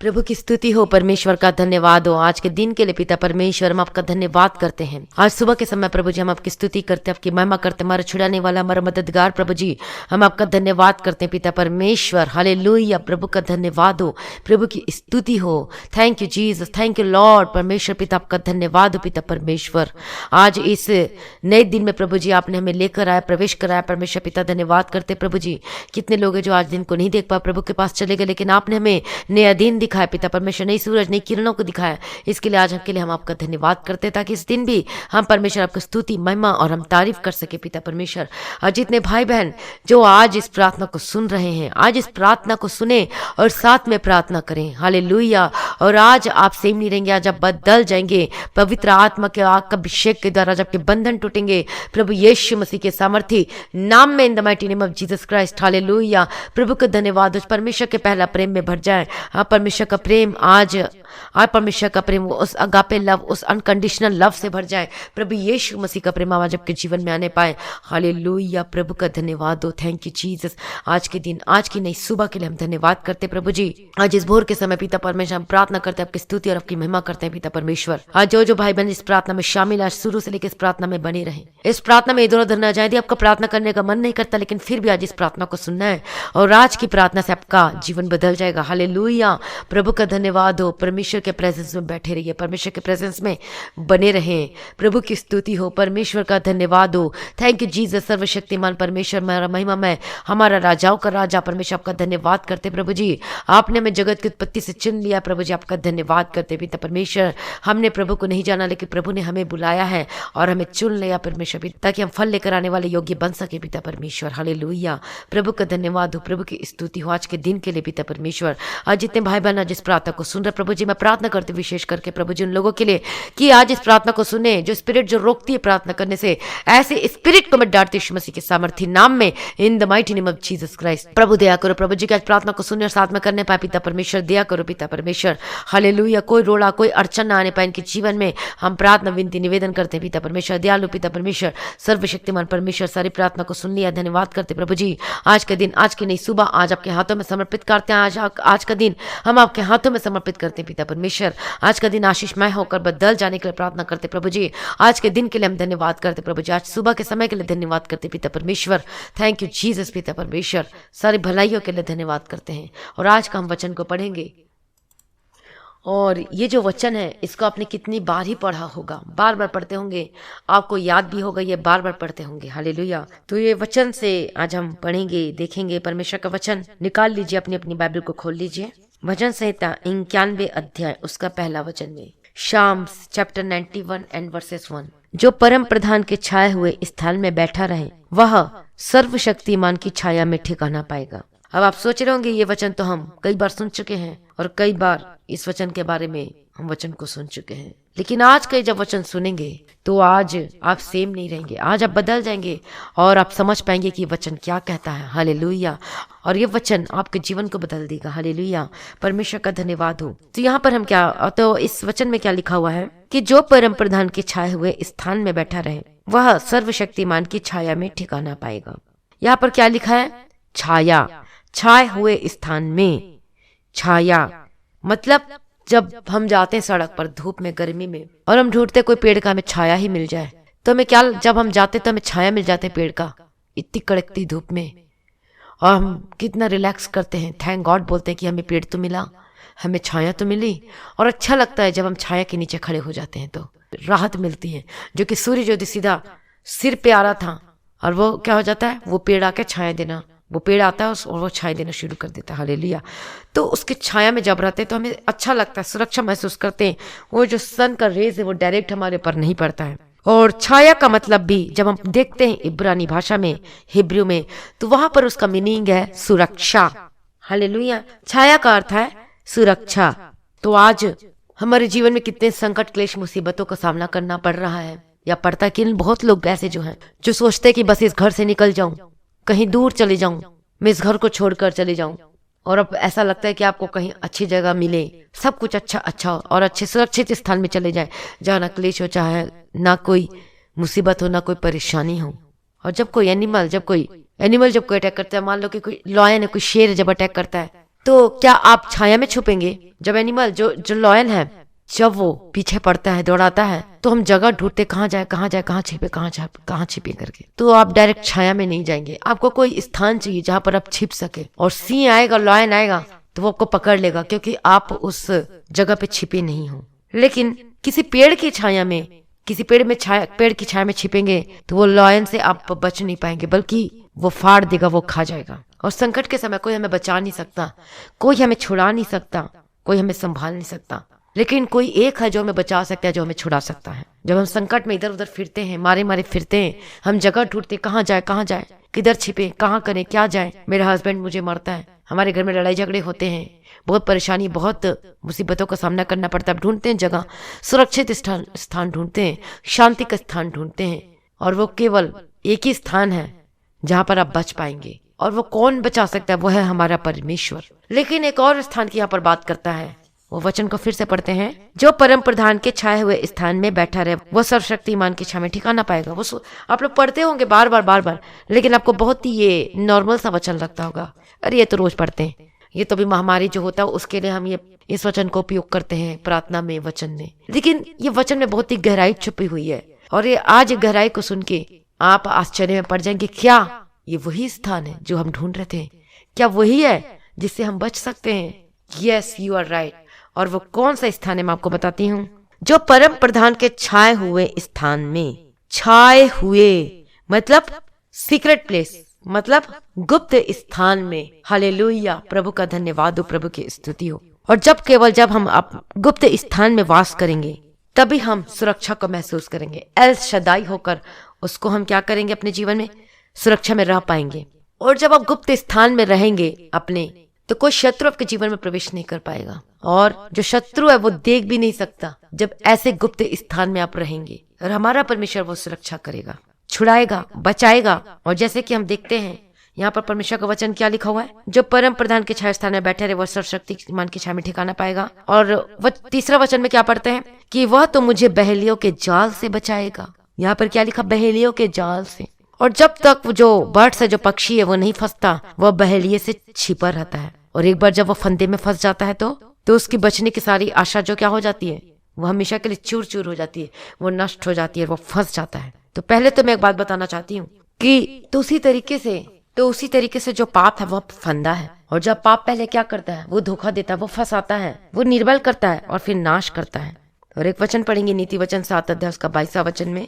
प्रभु की स्तुति हो, परमेश्वर का धन्यवाद हो आज के दिन के लिए। पिता परमेश्वर, हम आपका धन्यवाद करते हैं। आज सुबह के समय प्रभु जी हम आपकी स्तुति करते हैं, आपकी महिमा करते हैं। हमारा छुड़ाने वाला, हमारा मददगार प्रभु जी, हम आपका धन्यवाद करते हैं पिता परमेश्वर। हालेलुया, प्रभु का धन्यवाद हो, प्रभु की स्तुति हो। Thank you Jesus, thank you Lord. परमेश्वर पिता आपका धन्यवाद हो पिता परमेश्वर। आज इस नए दिन में प्रभु जी आपने हमें लेकर आया, प्रवेश कराया। परमेश्वर पिता धन्यवाद करते प्रभु जी। कितने लोग हैं जो आज दिन को नहीं देख पाए, प्रभु के पास चले गए, लेकिन आपने हमें नया दिन दिखाया पिता परमेश्वर, नई सूरज, नई किरणों को दिखाया। इसके लिए आज के लिए हम आपका धन्यवाद करते, ताकि इस दिन भी हम परमेश्वर आपकी स्तुति, महिमा और हम तारीफ कर सके पिता परमेश्वर। और जितने भाई बहन जो आज इस प्रार्थना को सुन रहे हैं, आज इस प्रार्थना को सुने और साथ में प्रार्थना करें। हालेलुया। और आज आप सेम नहीं रहेंगे, आज आप बदल जाएंगे पवित्र आत्मा के आग का अभिषेक के द्वारा। जबकि बंधन टूटेंगे प्रभु यीशु मसीह के सामर्थी नाम में, in the mighty name of Jesus Christ. Hallelujah. प्रभु का धन्यवाद। उस परमेश्वर के पहला प्रेम में भर जाए। परमेश्वर का प्रेम आज परमेश्वर का प्रेम, उस अगापे लव, उस अनकंडीशनल लव से भर जाए। प्रभु यीशु मसीह का प्रेम आज आपके जीवन में आने पाए। हालेलुया। प्रभु का धन्यवाद हो। Thank you Jesus. आज के दिन, आज की नई सुबह के लिए हम धन्यवाद करते प्रभु जी। आज इस भोर के समय पिता परमेश्वर हम प्रार्थना करते हैं, आपकी स्तुति और आपकी महिमा करते हैं पिता परमेश्वर। आज जो भाई बहन इस प्रार्थना में शामिल, आज शुरू से लेकर इस प्रार्थना में बने रहे, इस प्रार्थना में इधर उधर न जाए। यदि आपका प्रार्थना करने का मन नहीं करता, लेकिन फिर भी आज इस प्रार्थना को सुनना है, और आज की प्रार्थना से आपका जीवन बदल जाएगा। हालेलुया। प्रभु का धन्यवाद हो। परमेश्वर के प्रेजेंस में बैठे रहिए, परमेश्वर के प्रेजेंस में बने रहें। प्रभु की स्तुति हो, परमेश्वर का धन्यवाद हो। Thank you Jesus. सर्वशक्तिमान परमेश्वर, मेरा महिमा में हमारा राजाओं का राजा परमेश्वर, आपका धन्यवाद करते प्रभु जी। आपने हमें जगत की उत्पत्ति से चुन लिया प्रभु जी, आपका धन्यवाद करते पिता परमेश्वर। हमने प्रभु को नहीं जाना, लेकिन प्रभु ने हमें बुलाया है और हमें चुन लिया परमेश्वर, ताकि हम फल लेकर आने वाले योग्य बन सके पिता परमेश्वर। हालेलुया। प्रभु का धन्यवाद हो, प्रभु की स्तुति हो आज के दिन के लिए पिता परमेश्वर। आज जितने भाई बहन आज इस प्रार्थना को सुन रहे प्रभु जी, मैं प्रार्थना करते विशेष करके प्रभु जी उन लोगों के लिए कि आज इस प्रार्थना को सुने, जो स्पिरिट जो रोकती है प्रार्थना करने से, ऐसे स्पिरिट को मैं डांटती यीशु मसीह के सामर्थी नाम में, in the mighty name of Jesus Christ. प्रभु दया करो प्रभु जी, आज प्रार्थना को सुने और साथ में करने पाए पिता परमेश्वर। दया करो पिता परमेश्वर। हालेलुया। कोई रोड़ा, कोई अड़चन ना आने पाए इनके जीवन में, हम प्रार्थना विनती निवेदन करते हैं पिता परमेश्वर। दयालु पिता परमेश्वर, सर्वशक्तिमान परमेश्वर, सारी प्रार्थना को सुन लिया, धन्यवाद करते प्रभु जी। आज का दिन, आज की नई सुबह आज आपके हाथों में समर्पित करते हैं। आज का दिन हम आपके हाथों में समर्पित करते हैं पिता परमेश्वर। आज का दिन आशीषमय होकर बदल जाने के लिए प्रार्थना करते प्रभु जी। आज के दिन के लिए हम धन्यवाद करते प्रभु जी। आज सुबह के समय के लिए धन्यवाद करते पिता परमेश्वर। थैंक यू जीसस पिता परमेश्वर। सारी भलाइयों के लिए धन्यवाद करते हैं। और आज का हम वचन को पढ़ेंगे, और ये जो वचन है इसको आपने कितनी बार ही पढ़ा होगा, बार बार पढ़ते होंगे, आपको याद भी होगा, ये बार बार पढ़ते होंगे। हालेलुया। तो ये वचन से आज हम पढ़ेंगे, देखेंगे परमेश्वर का वचन। निकाल लीजिए, अपनी अपनी बाइबल को खोल लीजिए। भजन संहिता 91 अध्याय उसका पहला वचन में, शाम्स चैप्टर 91 एंड वर्सेस 1। जो परम प्रधान के छाए हुए स्थान में बैठा रहे, वह सर्वशक्तिमान की छाया में ठिकाना पाएगा। अब आप सोच रहे होंगे, ये वचन तो हम कई बार सुन चुके हैं, और कई बार इस वचन के बारे में हम वचन को सुन चुके हैं, लेकिन आज के जब वचन सुनेंगे तो आज आप सेम नहीं रहेंगे, आज आप बदल जाएंगे और आप समझ पाएंगे कि वचन क्या कहता है। हालेलुया। और ये वचन आपके जीवन को बदल देगा। हालेलुया। परमेश्वर का धन्यवाद हो। तो यहाँ पर हम क्या, तो इस वचन में क्या लिखा हुआ है कि जो परम प्रधान के छाए हुए स्थान में बैठा रहे, वह सर्वशक्तिमान की छाया में ठिकाना पाएगा। यहाँ पर क्या लिखा है? छाया। छाए हुए स्थान में। छाया मतलब जब हम जाते हैं सड़क पर धूप में, गर्मी में, और हम ढूंढते कोई पेड़ का हमें छाया ही मिल जाए, तो हमें क्या, जब हम जाते तो हमें छाया मिल जाते पेड़ का इतनी कड़कती धूप में, और हम कितना रिलैक्स करते हैं, थैंक गॉड बोलते हैं कि हमें पेड़ तो मिला, हमें छाया तो मिली। और अच्छा लगता है जब हम छाया के नीचे खड़े हो जाते हैं तो राहत मिलती है। जो कि सूर्य जो सीधा सिर पे आ रहा था, और वो क्या हो जाता है, वो पेड़ आके छाया देना, वो पेड़ आता है और वो छाया देना शुरू कर देता है। हालेलुया। तो उसके छाया में जब रहते हैं तो हमें अच्छा लगता है, सुरक्षा महसूस करते हैं। वो जो सन का रेज है वो डायरेक्ट हमारे ऊपर नहीं पड़ता है। और छाया का मतलब भी जब हम देखते हैं इब्रानी भाषा में, हिब्रू में, तो वहां पर उसका मीनिंग है सुरक्षा। हालेलुया। छाया का अर्थ है सुरक्षा। तो आज हमारे जीवन में कितने संकट, क्लेश, मुसीबतों का सामना करना पड़ रहा है या पड़ता है कि बहुत लोग ऐसे जो हैं जो सोचते हैं कि बस इस घर से निकल जाऊं, कहीं दूर चले जाऊं, मैं इस घर को छोड़कर चले जाऊं। और अब ऐसा लगता है कि आपको कहीं अच्छी जगह मिले, सब कुछ अच्छा हो, और अच्छे सुरक्षित स्थान में चले जाएं, जहाँ ना क्लेश हो, चाहे ना कोई मुसीबत हो, ना कोई परेशानी हो। और जब कोई एनिमल जब कोई अटैक करता है, मान लो कि कोई लॉयन है, कोई शेर जब अटैक करता है, तो क्या आप छाया में छुपेंगे? जब एनिमल जो लॉयन है, जब वो पीछे पड़ता है, दौड़ाता है, तो हम जगह ढूंढते, कहाँ जाए, कहाँ जाए, कहाँ छिपे, कहाँ छिपे करके। तो आप डायरेक्ट छाया में नहीं जाएंगे, आपको कोई स्थान चाहिए जहां पर आप छिप सके। और सिंह आएगा, लॉयन आएगा तो वो आपको पकड़ लेगा, क्योंकि आप उस जगह पे छिपे नहीं हो। लेकिन किसी पेड़ की छाया में, किसी पेड़ की छाया में छिपेंगे तो वो लॉयन से आप बच नहीं पाएंगे, बल्कि वो फाड़ देगा, वो खा जाएगा। और संकट के समय कोई हमें बचा नहीं सकता, कोई हमें छुड़ा नहीं सकता, कोई हमें संभाल नहीं सकता, लेकिन कोई एक है जो हमें बचा सकता है, जो हमें छुड़ा सकता है। जब हम संकट में इधर उधर फिरते हैं, मारे मारे फिरते हैं, हम जगह ढूंढते, कहाँ जाए, किधर छिपे, कहाँ करें, क्या जाए। मेरा हस्बैंड मुझे मारता है, हमारे घर में लड़ाई झगड़े होते हैं, बहुत परेशानी, बहुत मुसीबतों का सामना करना पड़ता है। ढूंढते हैं जगह, सुरक्षित स्थान ढूंढते हैं, शांति का स्थान ढूंढते हैं, और वो केवल एक ही स्थान है जहां पर आप बच पाएंगे। और वो कौन बचा सकता है? वो है हमारा परमेश्वर। लेकिन एक और स्थान की यहाँ पर बात करता है, वो वचन को फिर से पढ़ते हैं। जो परम प्रधान के छाए हुए स्थान में बैठा रहे, वो सर्वशक्तिमान की छाया में ठिकाना पाएगा। वो आप लोग पढ़ते होंगे बार बार, लेकिन आपको बहुत ही ये नॉर्मल सा वचन लगता होगा, अरे ये तो रोज पढ़ते हैं, ये तो भी महामारी जो होता है उसके लिए हम ये इस वचन को उपयोग करते हैं प्रार्थना में, वचन में। लेकिन ये वचन में बहुत ही गहराई छुपी हुई है, और ये आज गहराई को सुन के आप आश्चर्य में पड़ जाएंगे। क्या ये वही स्थान है जो हम ढूंढ रहे थे? क्या वही है जिससे हम बच सकते हैं? Yes, you are right. और वो कौन सा स्थान है मैं आपको बताती हूँ। जो परम प्रधान के छाए हुए स्थान में, छाए हुए मतलब सीक्रेट प्लेस, मतलब गुप्त स्थान में। हालेलुया, प्रभु का धन्यवाद हो, प्रभु की स्तुति हो। और जब हम गुप्त स्थान में वास करेंगे, तभी हम सुरक्षा को महसूस करेंगे। एल शदाई होकर उसको हम क्या करेंगे? अपने जीवन में सुरक्षा में रह पाएंगे। और जब आप गुप्त स्थान में रहेंगे अपने, तो कोई शत्रु आपके जीवन में प्रवेश नहीं कर पाएगा, और जो शत्रु है वो देख भी नहीं सकता जब ऐसे गुप्त स्थान में आप रहेंगे। और हमारा परमेश्वर वो सुरक्षा करेगा, छुड़ाएगा, बचाएगा। और जैसे कि हम देखते हैं यहाँ पर परमेश्वर का वचन क्या लिखा हुआ है, जो परम प्रधान के छाया स्थान में बैठे रहे, वह सर्वशक्तिमान की छाया में ठिकाना पाएगा। और वह तीसरा वचन में क्या पढ़ते हैं कि वह तो मुझे बहेलियों के जाल से बचाएगा। यहाँ पर क्या लिखा? बहेलियों के जाल से। और जब तक वो जो बर्ड्स है, जो पक्षी है, वो नहीं फंसता, वह बहेलिये से छिपा रहता है। और एक बार जब वो फंदे में फंस जाता है तो उसकी बचने की सारी आशा जो क्या हो जाती है, वो हमेशा के लिए चूर चूर हो जाती है, वो नष्ट हो जाती है, वो फंस जाता है। तो पहले तो मैं एक बात बताना चाहती हूँ कि उसी तरीके से जो पाप है वो फंदा है। और जब पाप पहले क्या करता है, वो धोखा देता है, वो फंसाता है, वो निर्बल करता है और फिर नाश करता है। और एक वचन पढ़ेंगे, नीति वचन 7 अध्याय उसका 22वां वचन में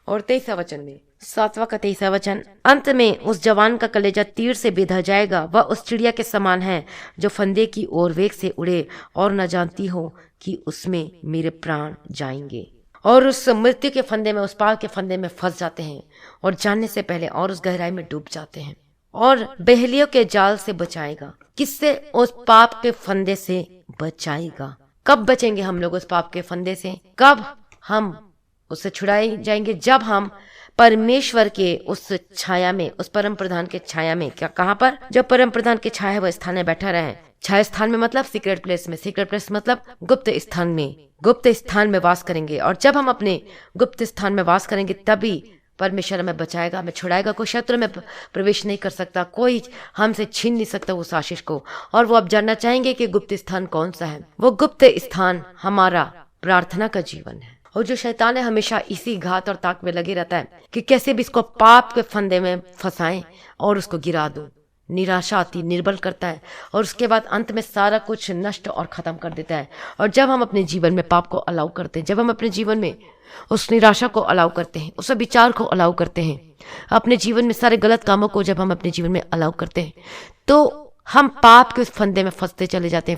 और 23वां वचन में, 7वां का 23वां वचन। अंत में उस जवान का कलेजा तीर से बेधा जाएगा, वह उस चिड़िया के समान है जो फंदे की ओर वेग से उड़े और न जानती हो कि उसमें मेरे प्राण जाएंगे। और उस मृत्यु के फंदे में, उस पाप के फंदे में फंस जाते हैं और जानने से पहले और उस गहराई में डूब जाते हैं। और बहेलियों के जाल से बचाएगा। किससे? उस पाप के फंदे से बचाएगा। कब बचेंगे हम लोग उस पाप के फंदे से? कब हम उससे छुड़ाए जाएंगे? जब हम परमेश्वर के उस छाया में, उस परम प्रधान के छाया में, क्या कहाँ पर? जब परम प्रधान के छाया वह स्थान में बैठा रहे। छाया स्थान में मतलब सीक्रेट प्लेस में, सीक्रेट प्लेस मतलब गुप्त स्थान में, गुप्त स्थान में वास करेंगे। और जब हम अपने गुप्त स्थान में वास करेंगे, तभी परमेश्वर हमें बचाएगा, हमें छुड़ाएगा। कोई शत्रु में प्रवेश नहीं कर सकता, कोई हमसे छीन नहीं सकता उस आशीष को। और वो आप जानना चाहेंगे कि गुप्त स्थान कौन सा है? वो गुप्त स्थान हमारा प्रार्थना का जीवन है। और जो शैतान है हमेशा इसी घात और ताक में लगे रहता है कि कैसे भी इसको पाप के फंदे में फंसाएं और उसको गिरा दूं। निराशा आती, निर्बल करता है, और उसके बाद अंत में सारा कुछ नष्ट और खत्म कर देता है। और जब हम अपने जीवन में पाप को अलाउ करते हैं, जब हम अपने जीवन में उस निराशा को अलाउ करते हैं, उस विचार को अलाउ करते हैं, अपने जीवन में सारे गलत कामों को जब हम अपने जीवन में अलाउ करते हैं, तो हम पाप के उस फंदे में फंसते चले जाते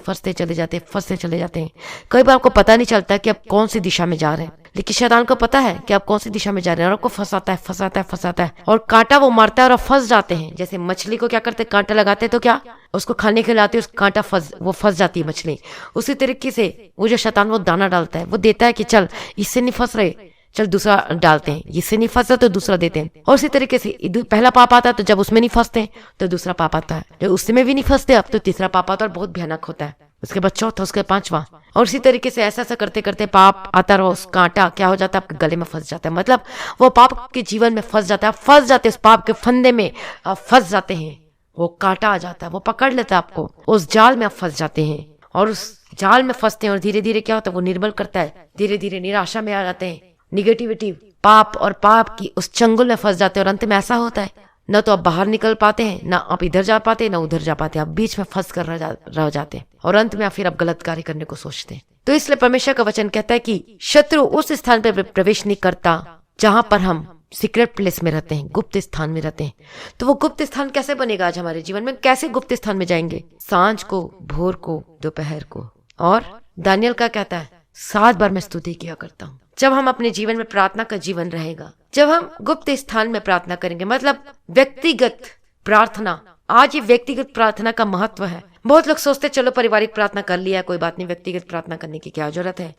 हैं। कई बार आपको पता नहीं चलता कि आप कौन सी दिशा में जा रहे हैं, लेकिन शैतान को पता है कि आप कौन सी दिशा में जा रहे हैं, और आपको फंसाता है और कांटा वो मारता है और आप फंस जाते हैं। जैसे मछली को क्या करते हैं, कांटा लगाते हैं तो क्या उसको खाने के लाते, उस कांटा फंस जाती है मछली। उसी तरीके से वो जो शैतान वो दाना डालता है, वो देता है कि चल इससे नहीं फंस रहे, चल दूसरा डालते हैं, इससे नहीं फंसता तो दूसरा देते हैं। और उसी तरीके से पहला पाप आता है, तो जब उसमें नहीं फंसते तो दूसरा पाप आता है, जब उसमें भी नहीं फंसते अब तो तीसरा पाप आता है, और बहुत भयानक होता है। उसके बाद चौथा, उसके 5वां, और इसी तरीके से ऐसा करते करते पाप आता रहो, उस कांटा क्या हो जाता है, आपके गले में फंस जाता है। मतलब वो पाप के जीवन में फंस जाता है, फंस जाते उस पाप के फंदे में, फंस जाते हैं। वो कांटा आ जाता है, वो पकड़ लेता है आपको, उस जाल में आप फंस जाते हैं और उस जाल में फंसते हैं और धीरे धीरे क्या होता है, वो निर्बल करता है, धीरे धीरे निराशा में आ जाते हैं, निगेटिविटी, पाप और पाप की उस चंगुल में फंस जाते हैं और अंत में ऐसा होता है न तो आप बाहर निकल पाते हैं, ना आप इधर जा पाते हैं, ना उधर जा पाते हैं, आप बीच में फंस कर रह जाते हैं और अंत में फिर आप गलत कार्य करने को सोचते हैं। तो इसलिए परमेश्वर का वचन कहता है कि शत्रु उस स्थान पर प्रवेश नहीं करता जहां पर हम सीक्रेट प्लेस में रहते हैं, गुप्त स्थान में रहते हैं। तो वो गुप्त स्थान कैसे बनेगा आज हमारे जीवन में? कैसे गुप्त स्थान में जाएंगे? सांझ को, भोर को, दोपहर को। और दानियल का कहता है 7 बार मैं स्तुति किया करता हूँ। जब हम अपने जीवन में प्रार्थना का जीवन रहेगा, जब हम गुप्त स्थान में प्रार्थना करेंगे, मतलब व्यक्तिगत प्रार्थना। आज ये व्यक्तिगत प्रार्थना का महत्व है। बहुत लोग सोचते चलो पारिवारिक प्रार्थना कर लिया, कोई बात नहीं, व्यक्तिगत प्रार्थना करने की क्या जरूरत है,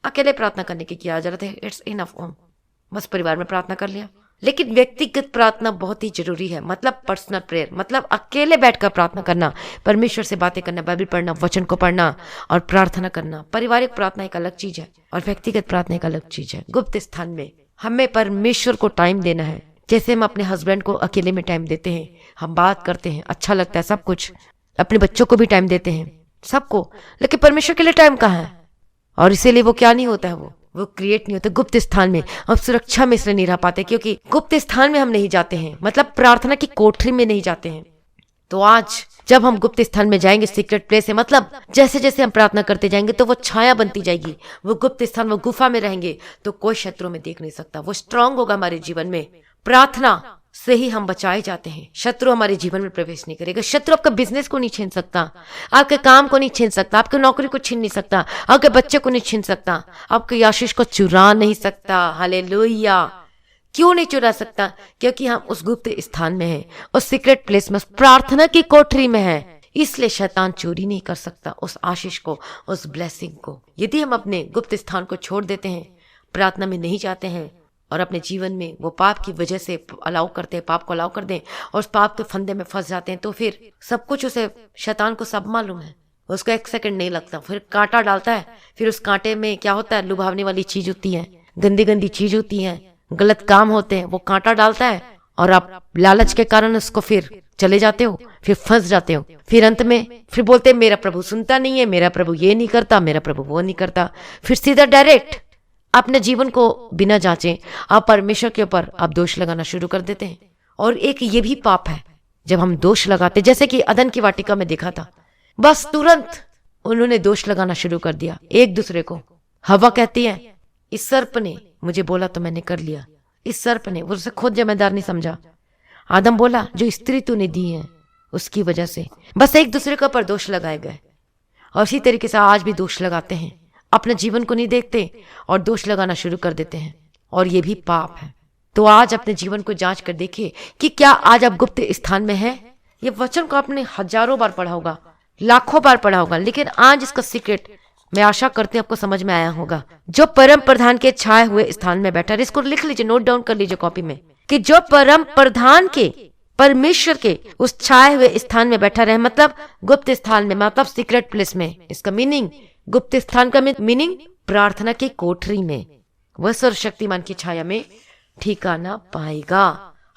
अकेले प्रार्थना करने की क्या जरूरत है, इट्स इनफ, बस परिवार में प्रार्थना कर लिया। लेकिन व्यक्तिगत प्रार्थना बहुत ही जरूरी है, मतलब पर्सनल प्रेयर, मतलब अकेले बैठकर प्रार्थना करना, परमेश्वर से बातें करना, बाइबल पढ़ना, वचन को पढ़ना और प्रार्थना करना। पारिवारिक प्रार्थना एक अलग चीज है और व्यक्तिगत प्रार्थना एक अलग चीज है। गुप्त स्थान में हमें परमेश्वर को टाइम देना है, जैसे हम अपने हस्बैंड को अकेले में टाइम देते हैं, हम बात करते हैं, अच्छा लगता है सब कुछ, अपने बच्चों को भी टाइम देते हैं, सबको, लेकिन परमेश्वर के लिए टाइम कहाँ है? और इसीलिए वो क्या नहीं होता है, वो क्रिएट नहीं होता गुप्त स्थान में। हम सुरक्षा में इसलिए नहीं रह पाते क्योंकि गुप्त स्थान में हम नहीं जाते हैं, मतलब प्रार्थना की कोठरी में नहीं जाते हैं। तो आज जब हम गुप्त स्थान में जाएंगे, सीक्रेट प्लेस है, मतलब जैसे जैसे हम प्रार्थना करते जाएंगे तो वो छाया बनती जाएगी, वो गुप्त स्थान, वो गुफा में रहेंगे तो कोई शत्रु में देख नहीं सकता, वो स्ट्रांग होगा हमारे जीवन में। प्रार्थना से ही हम बचाए जाते हैं, शत्रु हमारे जीवन में प्रवेश नहीं करेगा। शत्रु आपका बिजनेस को नहीं छीन सकता, आपके काम को नहीं छीन सकता, आपकी नौकरी को छीन नहीं सकता, आपके बच्चे को नहीं छीन सकता, आपकी आशीष को चुरा नहीं सकता। हालेलुया! क्यों नहीं चुरा सकता? क्योंकि हम उस गुप्त स्थान में हैं, उस सीक्रेट प्लेस में, उस प्रार्थना की कोठरी में हैं। इसलिए शैतान चोरी नहीं कर सकता उस आशीष को, उस ब्लेसिंग को। यदि हम अपने गुप्त स्थान को छोड़ देते हैं, प्रार्थना में नहीं जाते हैं और अपने जीवन में वो पाप की वजह से अलाउ करते हैं, पाप को अलाउ कर दें और उस पाप के फंदे में फंस जाते हैं, तो फिर सब कुछ उसे, शैतान को सब मालूम है, उसको 1 सेकंड नहीं लगता, फिर कांटा डालता है। फिर उस कांटे में क्या होता है? लुभावने वाली चीज होती है, गंदी गंदी चीज होती है, गलत काम होते हैं, वो कांटा डालता है और आप लालच के कारण उसको फिर चले जाते हो, फिर फंस जाते हो, फिर अंत में फिर बोलते हैं मेरा प्रभु सुनता नहीं है, मेरा प्रभु ये नहीं करता, मेरा प्रभु वो नहीं करता। फिर सीधा डायरेक्ट अपने जीवन को बिना जांचे आप परमेश्वर के ऊपर आप दोष लगाना शुरू कर देते हैं। और एक ये भी पाप है जब हम दोष लगाते, जैसे कि अदन की वाटिका में देखा था, बस तुरंत उन्होंने दोष लगाना शुरू कर दिया एक दूसरे को। हवा कहती है इस सर्प ने मुझे बोला तो मैंने कर लिया, इस सर्प ने, वो उसे खुद जिम्मेदार नहीं समझा। आदम बोला जो स्त्री तूने दी है उसकी वजह से, बस एक दूसरे के ऊपर दोष लगाए गए। और इसी तरीके से आज भी दोष लगाते हैं, अपने जीवन को नहीं देखते और दोष लगाना शुरू कर देते हैं, और ये भी पाप है। तो आज अपने जीवन को जांच कर देखिए कि क्या आज आप गुप्त स्थान में हैं। ये वचन को आपने हजारों बार पढ़ा होगा, लाखों बार पढ़ा होगा, लेकिन आज इसका सीक्रेट मैं आशा करती हूँ आपको समझ में आया होगा। जो परम प्रधान के छाए हुए स्थान में बैठा है, इसको लिख लीजिए, नोट डाउन कर लीजिए कॉपी में, कि जो परम प्रधान के, परमेश्वर के उस छाए हुए स्थान में बैठा रहे, मतलब गुप्त स्थान में, मतलब सीक्रेट प्लेस में। इसका मीनिंग, गुप्त स्थान का मीनिंग प्रार्थना की कोठरी में, वह सर्वशक्तिमान की छाया में ठिकाना पाएगा।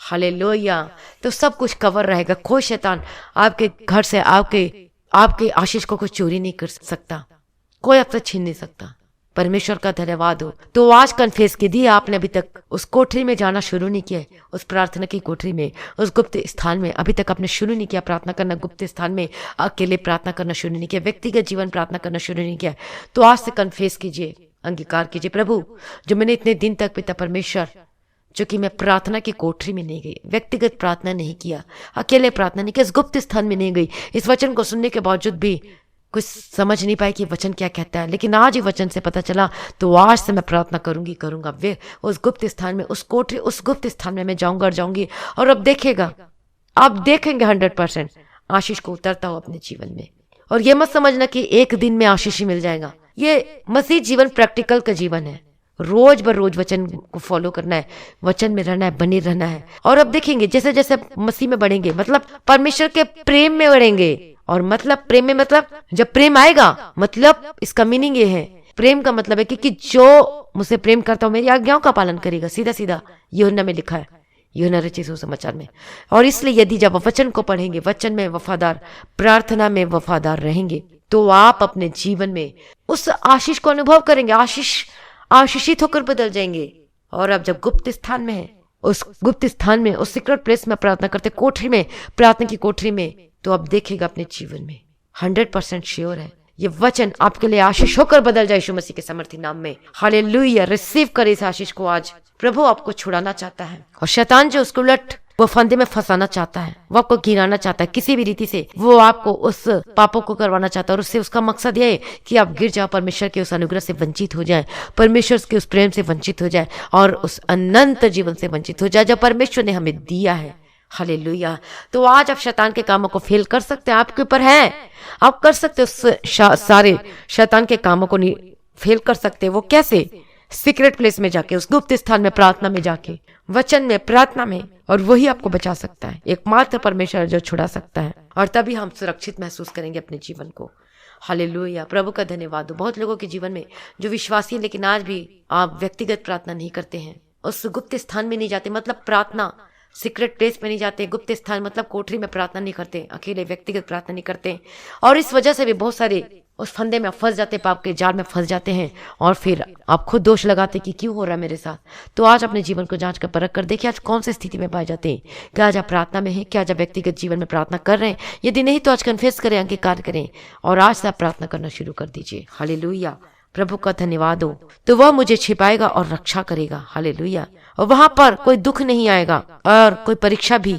हालेलुया! तो सब कुछ कवर रहेगा, कोई शैतान आपके घर से आपके आशीष को कुछ चोरी नहीं कर सकता, कोई आपसे छीन नहीं सकता। परमेश्वर का धन्यवाद हो। तो आज कन्फेस की दी आपने अभी तक उस कोठरी में जाना शुरू नहीं किया, उस प्रार्थना की कोठरी में, उस गुप्त स्थान में अभी तक आपने शुरू नहीं किया प्रार्थना करना, गुप्त स्थान में अकेले प्रार्थना करना शुरू नहीं किया, व्यक्तिगत जीवन प्रार्थना करना शुरू नहीं किया, तो आज से कन्फेस कीजिए, अंगीकार कीजिए, प्रभु जो मैंने इतने दिन तक पिता परमेश्वर, जो कि मैं प्रार्थना की कोठरी में नहीं गई, व्यक्तिगत प्रार्थना नहीं किया, अकेले प्रार्थना नहीं किया, इस गुप्त स्थान में नहीं गई, इस वचन को सुनने के बावजूद भी कुछ समझ नहीं पाई कि वचन क्या कहता है, लेकिन आज ही वचन से पता चला, तो आज से मैं प्रार्थना करूंगा वे उस गुप्त स्थान में, उस कोठरी, उस गुप्त स्थान में मैं जाऊंगा और जाऊंगी, और अब देखेंगे 100% आशीष को उतरता हो अपने जीवन में। और ये मत समझना कि एक दिन में आशीष ही मिल जाएगा, ये मसीह जीवन प्रैक्टिकल का जीवन है, रोज बर रोज वचन को फॉलो करना है, वचन में रहना है, बने रहना है। और अब देखेंगे जैसे जैसे मसीह में बढ़ेंगे, मतलब परमेश्वर के प्रेम में बढ़ेंगे, और मतलब प्रेम में, मतलब जब प्रेम आएगा, मतलब इसका मीनिंग ये है, प्रेम का मतलब है कि जो मुझसे प्रेम करता हो मेरी आज्ञाओं का पालन करेगा, सीधा सीधा यूहन्ना में लिखा है, यूहन्ना रचित सुसमाचार में। और इसलिए यदि जब वचन को पढ़ेंगे, वचन में वफादार, प्रार्थना में वफादार रहेंगे, तो आप अपने जीवन में उस आशीष को अनुभव करेंगे, आशीषित होकर बदल जाएंगे। और अब जब गुप्त स्थान में है, उस गुप्त स्थान में, उस सीक्रेट प्लेस में प्रार्थना करते, कोठरी में, प्रार्थना की कोठरी में, तो आप देखेगा अपने जीवन में 100% श्योर है ये वचन आपके लिए आशीष होकर बदल जाए यीशु मसीह के समर्थी नाम में। हालेलुया। रिसीव करे इस आशीष को। आज प्रभु आपको छुड़ाना चाहता है, और शैतान जो उसको उलट वो फंदे में फंसाना चाहता है, वो आपको गिराना चाहता है किसी भी रीति से, वो आपको उस पापों को करवाना चाहता है। और उससे उसका मकसद ये है कि आप गिर जाओ, परमेश्वर के उस अनुग्रह से वंचित हो जाए, परमेश्वर के उस प्रेम से वंचित हो जाए, और उस अनंत जीवन से वंचित हो जाए जो परमेश्वर ने हमें दिया है। हालेलुया। तो आज आप शैतान के कामों को फेल कर सकते हैं, आपके ऊपर है, आप कर सकते हो सारे शैतान के कामों को फेल कर सकते हैं। वो कैसे? सीक्रेट प्लेस में जाके, उस गुप्त स्थान में, प्रार्थना में जाके, वचन में, प्रार्थना में, और वही आपको बचा सकता है। एकमात्र परमेश्वर जो छुड़ा सकता है, और तभी हम सुरक्षित महसूस करेंगे अपने जीवन को। हालेलुया। प्रभु का धन्यवाद हो। बहुत लोगों के जीवन में जो विश्वासी है, लेकिन आज भी आप व्यक्तिगत प्रार्थना नहीं करते हैं, उस गुप्त स्थान में नहीं जाते, मतलब प्रार्थना सीक्रेट प्लेस में नहीं जाते, गुप्त स्थान मतलब कोठरी में प्रार्थना नहीं करते, अकेले व्यक्तिगत प्रार्थना नहीं करते, और इस वजह से भी बहुत सारे उस फंदे में फंस जाते, पाप के जाल में फंस जाते हैं, और फिर आप खुद दोष लगाते कि क्यों हो रहा है मेरे साथ। तो आज अपने जीवन को जांच कर परख कर देखिए आज कौन सी स्थिति में पाए जाते हैं। क्या आज आप प्रार्थना में हैं? क्या आज आप व्यक्तिगत जीवन में प्रार्थना कर रहे हैं? यदि नहीं तो आज कन्फेस करें, अंगीकार करें, और आज से आप प्रार्थना करना शुरू कर दीजिए। हालेलुया। प्रभु का धन्यवाद हो। तो वह मुझे छिपाएगा और रक्षा करेगा। हालेलुया। और वहां पर कोई दुख नहीं आएगा, और कोई परीक्षा भी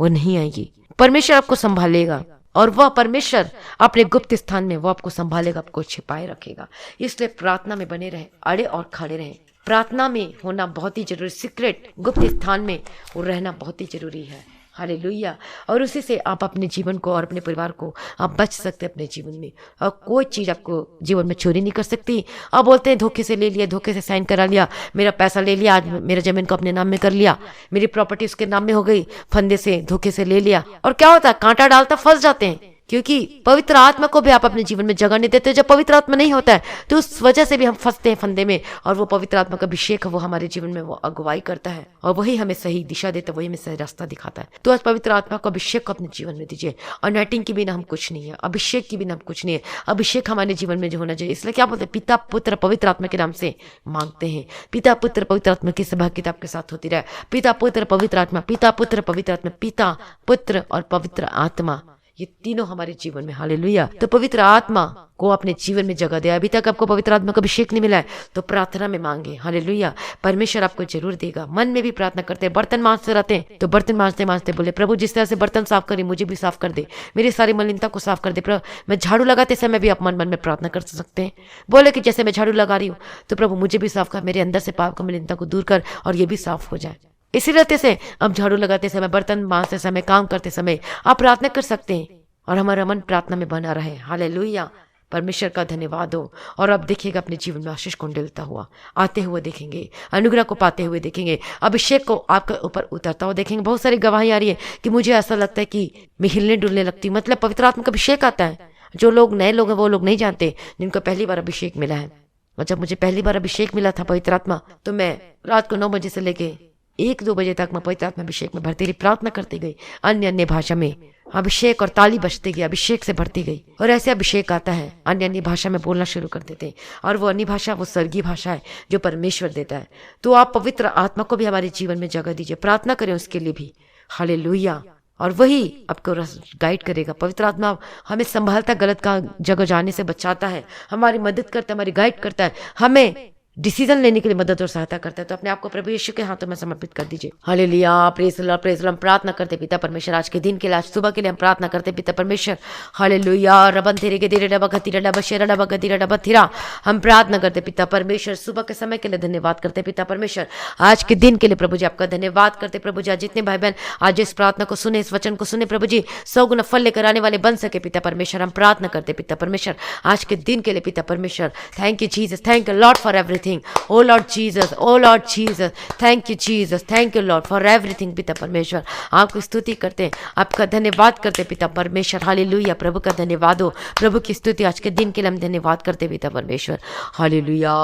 वो नहीं आएगी। परमेश्वर आपको संभालेगा, और वह परमेश्वर अपने गुप्त स्थान में वो आपको संभालेगा, आपको छिपाए रखेगा। इसलिए प्रार्थना में बने रहे, अड़े और खड़े रहे। प्रार्थना में होना बहुत ही जरूरी, सीक्रेट गुप्त स्थान में वो रहना बहुत ही जरूरी है। हालेलुया। और उसी से आप अपने जीवन को और अपने परिवार को आप बच सकते हैं अपने जीवन में, और कोई चीज़ आपको जीवन में चोरी नहीं कर सकती। अब बोलते हैं धोखे से ले लिया, धोखे से साइन करा लिया, मेरा पैसा ले लिया, आज मेरा जमीन को अपने नाम में कर लिया, मेरी प्रॉपर्टी उसके नाम में हो गई, फंदे से धोखे से ले लिया। और क्या होता है? कांटा डालता फंस जाते हैं, क्योंकि पवित्र आत्मा को भी आप अपने जीवन में जगह नहीं देते। जब पवित्र आत्मा नहीं होता है तो उस वजह से भी हम फंसते हैं फंदे में, और वो पवित्र आत्मा का अभिषेक है, वो हमारे जीवन में वो अगुवाई करता है, और वही हमें सही दिशा देता है, वही हमें सही रास्ता दिखाता है। तो आज पवित्र आत्मा को अभिषेक को अपने जीवन में दीजिए। अनॉइंटिंग के बिना हम कुछ नहीं है, अभिषेक के बिना हम कुछ नहीं है। अभिषेक हमारे जीवन में जो होना चाहिए। इसलिए क्या बोलते हैं? पिता पुत्र पवित्र आत्मा के नाम से मांगते हैं। पिता पुत्र पवित्र आत्मा की सहभागिता आपके साथ होती रहे। पिता पुत्र पवित्र आत्मा, पिता पुत्र पवित्र आत्मा, पिता पुत्र और पवित्र आत्मा, ये तीनों हमारे जीवन में। हालेलुया। तो पवित्र आत्मा को अपने जीवन में जगह दे। अभी तक आपको पवित्र आत्मा का अभिषेक नहीं मिला है तो प्रार्थना में मांगे। हालेलुया। परमेश्वर आपको जरूर देगा। मन में भी प्रार्थना करते हैं, बर्तन मांजते रहते हैं तो बर्तन मांजते मांजते बोले, प्रभु जिस तरह से बर्तन साफ करे मुझे भी साफ कर दे, मेरी सारी मलिनता को साफ कर दे। प्रभु मैं झाड़ू लगाते समय भी आप मन मन में प्रार्थना कर सकते हैं। बोले कि जैसे मैं झाड़ू लगा रही हूँ तो प्रभु मुझे भी साफ कर, मेरे अंदर से पाप का मलिनता को दूर कर और ये भी साफ हो जाए। इसी रहते से अब झाड़ू लगाते समय, बर्तन मांजते समय, काम करते समय आप प्रार्थना कर सकते हैं और हमारा मन प्रार्थना में बना रहे। हालेलुया। परमेश्वर का धन्यवाद हो। और अब देखिएगा अपने जीवन में आशीष को डलता हुआ आते हुए देखेंगे, अनुग्रह को पाते हुए देखेंगे, अभिषेक को आपके ऊपर उतरता हुआ देखेंगे। बहुत सारी गवाही आ रही है कि मुझे ऐसा लगता है कि मैं हिलने डुलने लगती हूँ, मतलब पवित्र आत्मा का अभिषेक आता है। जो लोग नए लोग हैं वो लोग नहीं जानते, जिनको पहली बार अभिषेक मिला है। और जब मुझे पहली बार अभिषेक मिला था पवित्र आत्मा, तो मैं रात को 9 बजे से लेके 1-2 बजे तक मैं पवित्र आत्मा अभिषेक में भरती रही, प्रार्थना करती गई, अन्य अन्य भाषा में अभिषेक और ताली बजती गई, अभिषेक से भरती गई। और ऐसे अभिषेक आता है, अन्य अन्य भाषा में बोलना शुरू कर देते हैं, और वो अन्य भाषा वो स्वर्गीय भाषा है जो परमेश्वर देता है। तो आप पवित्र आत्मा को भी हमारे जीवन में जगह दीजिए, प्रार्थना करें उसके लिए भी। हालेलुया। और वही आपको गाइड करेगा। पवित्र आत्मा हमें संभालता, गलत का जगह जाने से बचाता है, हमारी मदद करता है, हमारी गाइड करता है, हमें डिसीजन लेने के लिए मदद और सहायता करता है। तो अपने आप को प्रभु यीशु के हाथों में समर्पित कर दीजिए। हालेलुया। Praise the Lord. हम प्रार्थना करते पिता परमेश्वर आज के दिन के लिए, आज सुबह के लिए हम प्रार्थना करते पिता परमेश्वर। हालेलुया। रबन तेरे के धीरे डबा गतिरा डबा शेरा डबा गतिरा डबा थिरा, हम प्रार्थना करते पिता परमेश्वर। सुबह के समय के लिए धन्यवाद करते पिता परमेश्वर। आज के दिन के लिए प्रभु जी आपका धन्यवाद करते प्रभु जी। आज जितने भाई बहन आज इस प्रार्थना को सुने, इस वचन को सुने प्रभु जी, 100 गुना फल लेकर आने वाले बन सके पिता परमेश्वर। हम प्रार्थना करते पिता परमेश्वर आज के दिन के लिए पिता परमेश्वर। Thank you Jesus, thank you Lord for everything. everything. Oh Lord Jesus, oh Lord Jesus, thank you Jesus, thank you Lord for everything. पिता परमेश्वर आपकी स्तुति करते हैं, आपका धन्यवाद करते हैं पिता परमेश्वर। हालेलुया, प्रभु का धन्यवाद हो, प्रभु की स्तुति आज के दिन के लिए हम धन्यवाद करते हैं पिता परमेश्वर। Hallelujah.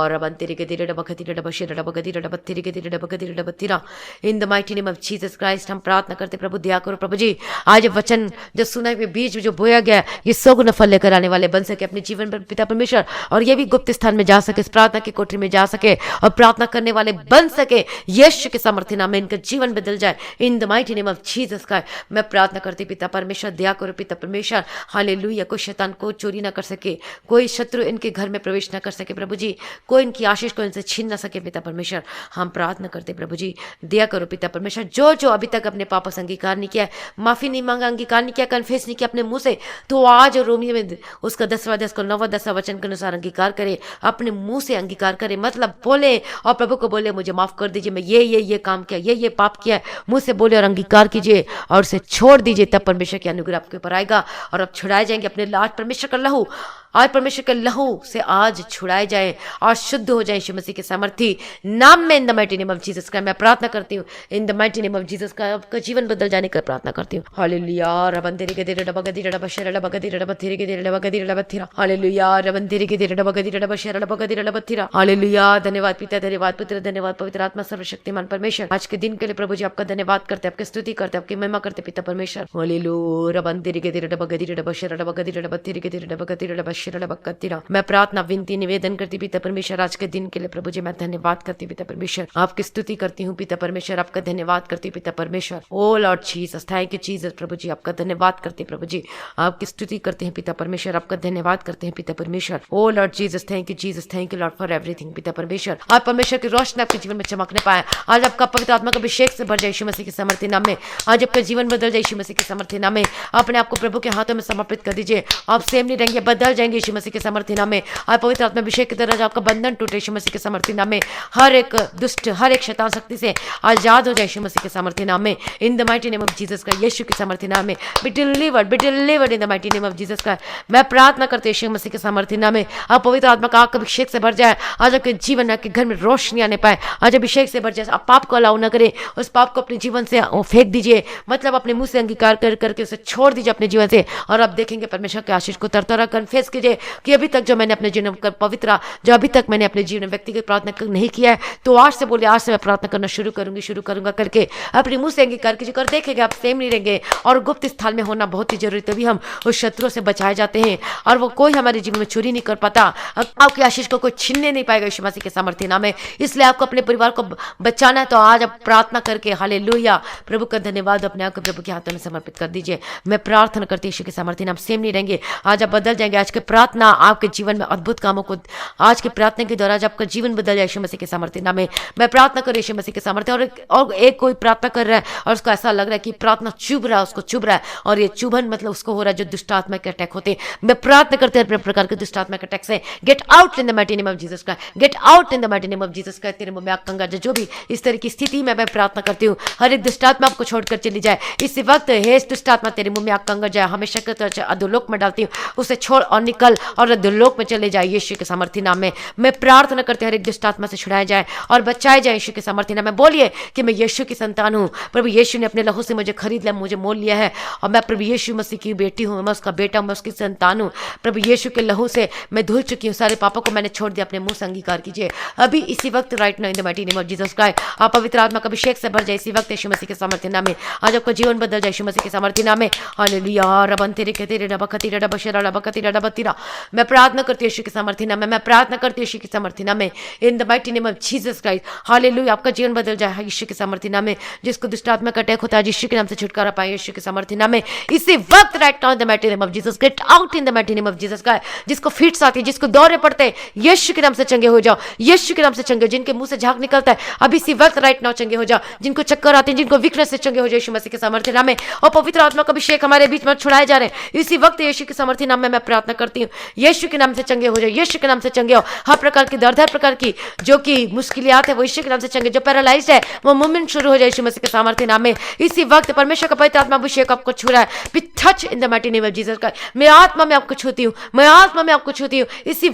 In the mighty name of Jesus Christ हम प्रार्थना करते प्रभु, दया करो प्रभु जी, आज वचन जो सुना हुए बीज जो बोया गया ये 100 गुना फल लेकर आने वाले बन सके अपने जीवन पर पिता परमेश्वर, और ये भी गुप्त स्थान में जा सके, इस प्रार्थना की कोठरी में जा सके और प्रार्थना करने वाले बन सके। यीशु के सामर्थ्य नाम में इनका जीवन बदल जाए इन the mighty name of Jesus का मैं प्रार्थना करती पिता परमेश्वर, दया करो पिता परमेश्वर। हालेलुया। कोई शैतान को चोरी ना कर सके, कोई शत्रु इनके घर में प्रवेश ना कर सके प्रभु जी, कोई इनकी आशीष को इनसे छीन ना सके पिता परमेश्वर। हम प्रार्थना करते प्रभु जी, दया करो पिता परमेश्वर। जो जो अभी तक अपने पापों से अंगीकार नहीं किया, माफी नहीं मांगा, अंगीकार नहीं किया, कन्फेस नहीं किया अपने मुंह से, तो आज रोमियो में उसका 10वां 9वां 10वां वचन के अनुसार अंगीकार करे, अपने मुंह से अंगीकार करे, मतलब बोले और प्रभु को बोले मुझे माफ कर दीजिए, मैं ये काम किया, ये पाप किया, मुंह से बोले और अंगीकार कीजिए और उसे छोड़ दीजिए, तब परमेश्वर की अनुग्रह आपके ऊपर आएगा और अब छुड़ाए जाएंगे अपने लाज। परमेश्वर का लहू आज, परमेश्वर के लहू से आज छुड़ाए जाए और शुद्ध हो जाए यीशु मसीह के सामर्थी नाम में। In the mighty name of Jesus का मैं प्रार्थना करती हूँ, इन the mighty name of Jesus का आपका जीवन बदल जाने का प्रार्थना करती हूँ। हालेलुया। रबंदेरी के देरे डबगदी डबशर डबगदी डबथिरी के देरे डबगदी डबथिरा। हालेलुया। रबंदेरी के देरे डबगदी डबशर डबगदी डबथिरा। हालेलुया। धन्यवाद पिता, धन्यवाद पुत्र, धन्यवाद पवित्र आत्मा, सर्वशक्तिमान परमेश्वर। आज के दिन के लिए प्रभु जी आपका धन्यवाद करते, आपकी स्तुति करते, आपकी महिमा करते पिता परमेश्वर। हालेलुया। रबंदेरी के देरे डबगदी डबशर डबगदी डबथिरी के देरे डबगदी डबशर डबगदी। मैं प्रार्थना विनती निवेदन करती पिता परमेश्वर, आज के दिन के लिए प्रभु जी मैं धन्यवाद करती पिता परमेश्वर, आपकी स्तुति करती हूँ पिता परमेश्वर, आपका धन्यवाद करती पिता परमेश्वर। O Lord Jesus, thank you Jesus. प्रभु जी आपका धन्यवाद करते प्रभु जी, आपकी स्तुति करते हैं पिता परमेश्वर, आपका धन्यवाद करते हैं पिता परमेश्वर। O Lord Jesus, thank you Jesus, thank you Lord for everything पिता परमेश्वर। आज परमेश्वर की रोशनी आपके जीवन में चमकने पाए, आज आपका पवित्र आत्मा का अभिषेक से भर जाए यीशु मसीह के सामर्थ्य नाम में, आज आपका जीवन बदल जाए यीशु मसीह के सामर्थ्य नाम में। अपने आप को प्रभु के हाथों में समर्पित कर दीजिए, आप सेम नहीं रहेंगे, बदल जाएंगे यीशु मसीह के सामर्थ्य नाम में। आज पवित्र आत्मा अभिषेक की तरह आपका बंधन टूटे यीशु मसीह के सामर्थ्य नाम में, हर एक दुष्ट, हर एक शैतान शक्ति से आजाद हो जाए यीशु मसीह के सामर्थ्य नाम में। In the mighty name of Jesus का, यीशु के सामर्थ्य नाम में be delivered in the mighty name of Jesus का। मैं प्रार्थना करते यीशु मसीह के सामर्थ्य नाम में, आप पवित्र आत्मा का आपका अभिषेक से भर जाए, आज आपके जीवन, आपके घर में रोशनी आने पाए, आज अभिषेक से भर जाए। आप पाप को अलाउ न करें, उस पाप को अपने जीवन से फेंक दीजिए, मतलब अपने मुंह से अंगीकार करके उसे छोड़ दीजिए अपने जीवन से, और आप देखेंगे परमेश्वर के आशीष को। तरतरा कन्फेस कीजिए कि अभी तक जो मैंने अपने जीवन में पवित्र, जो अभी तक मैंने अपने जीवन में व्यक्तिगत प्रार्थना नहीं किया है, तो आज से बोले आज से मैं प्रार्थना करना शुरू करूंगा करके अपने मुंह से अंगीकार कीजिए, कर देखेंगे आप सेम नहीं रहेंगे। और गुप्त स्थल में होना बहुत ही जरूरी, तभी हम उस शत्रु से बचाए जाते हैं और वो कोई हमारे जीवन में चोरी नहीं कर पाता, आपकी आशीष को कोई छीनने नहीं पाएगा यीशु मसीह के सामर्थ्य नाम में। इसलिए आपको अपने परिवार को बचाना है, तो आज आप प्रार्थना करके हालेलुया प्रभु का धन्यवाद, अपने आप को प्रभु के हाथों में समर्पित कर दीजिए। मैं प्रार्थना करती यीशु के सामर्थ्य नाम, सेम नहीं रहेंगे, आज आप बदल जाएंगे। आज के प्रार्थना आपके जीवन में अद्भुत कामों को, आज के प्रार्थना के दौरान आपका जीवन बदल जाए यीशु मसीह के सामर्थ्य नाम में। मैं प्रार्थना कर यीशु मसीह के सामर्थ्य, और एक कोई प्रार्थना कर रहा है और उसको ऐसा लग रहा है कि प्रार्थना चुभ रहा है, उसको चुभ रहा है, और ये चुभन मतलब उसको हो रहा है जो दुष्ट आत्मा के अटैक होते हैं। मैं प्रार्थना करते हैं अपने प्रकार के दुष्ट आत्मा के अटैक से, get out in the mighty name of Jesus का, get out in the mighty name of Jesus का। तेरे मुंह में आग कंगा जो भी इस तरह की स्थिति में मैं प्रार्थना करती हूँ, हर एक दुष्ट आत्मा आपको छोड़कर चली जाए इसी वक्त। हे दुष्ट आत्मा तेरे मुंह में आग कंगा जाए, हमेशा के तरह अधोलोक में डालती हूँ, उसे छोड़ और निकल और अधोलोक में चले जाए यीशु के सामर्थ्य नाम में। मैं प्रार्थना करते हैं हर एक दुष्ट आत्मा से छुड़ाया जाए और बचाया जाए यीशु के सामर्थ्य नाम में। बोलिए कि मैं यीशु की संतान हूँ, प्रभु यीशु ने अपने लहू से मुझे खरीद लिया, मुझे मोल लिया है, और मैं प्रभु यीशु मसीह की बेटी हूँ, मैं उसका बेटा हूँ, मैं उसकी संतान हूँ। प्रभु यीशु के लहू से मैं धुल चुकी हूँ, सारे पापों को मैंने छोड़ दिया, अपने मुंह से अंगीकार कीजिए अभी इसी वक्त, right now in the mighty name of Jesus Christ. आप पवित्र आत्मा का अभिषेक से भर जाए इसी वक्त यीशु मसीह के सामर्थ्य नाम में। आज आपका जीवन बदल जाए यीशु मसीह के सामर्थ्य नाम में। हालेलुया। रबंतेरे के तेरे डबकती डबशरा डबकती डबतीरा। मैं प्रार्थना करती हूँ यीशु के सामर्थ्य नाम में, मैं प्रार्थना करती हूँ यीशु के सामर्थ्य नाम में, in the mighty name of Jesus Christ. Hallelujah. आपका जीवन बदल जाए यीशु के सामर्थ्य नाम में। जिसको दुष्ट आत्मा का अटैक होता है, यीशु के नाम से छुटकारा पाए यीशु के सामर्थ्य नाम में इसी वक्त, right now in the mighty name of Jesus, gate out in the mighty name of Jesus Christ. जिसको फिट्स आती है, जिसको दौरे पड़ते हैं, यीशु के नाम से चंगे हो जाओ, यीशु के नाम से चंगे हो। जिनके मुंह से झाग निकलता है, अब इसी वक्त राइट नाउ चंगे हो जाओ। जिनको चक्कर आते हैं, जिनको वीकनेस से चंगे हो जाए यीशु मसीह के सामर्थ्य नाम में। और पवित्र आत्मा का अभिषेक हमारे बीच में छुड़ाए जा रहे हैं इसी वक्त यीशु के सामर्थ्य नाम में। मैं प्रार्थना करती करती हूँ, यीशु के नाम से चंगे हो जाए, यीशु के नाम से चंगे हो। हर प्रकार की दर्द, हर प्रकार की जो कि मुश्किलात है वो यीशु के नाम से चंगे। जो पैरालाइज्ड है वो मूवमेंट शुरू हो जाए यीशु मसीह के सामर्थ्य नाम में। इसी वक्त परमेश्वर का पवित्र आत्मा अभिषेक आपको छू रहा है। Be touch in the mighty name of Jesus Christ. मैं आत्मा में आपको छूती हूँ, मैं आत्मा में आपको छूती हूँ। इसी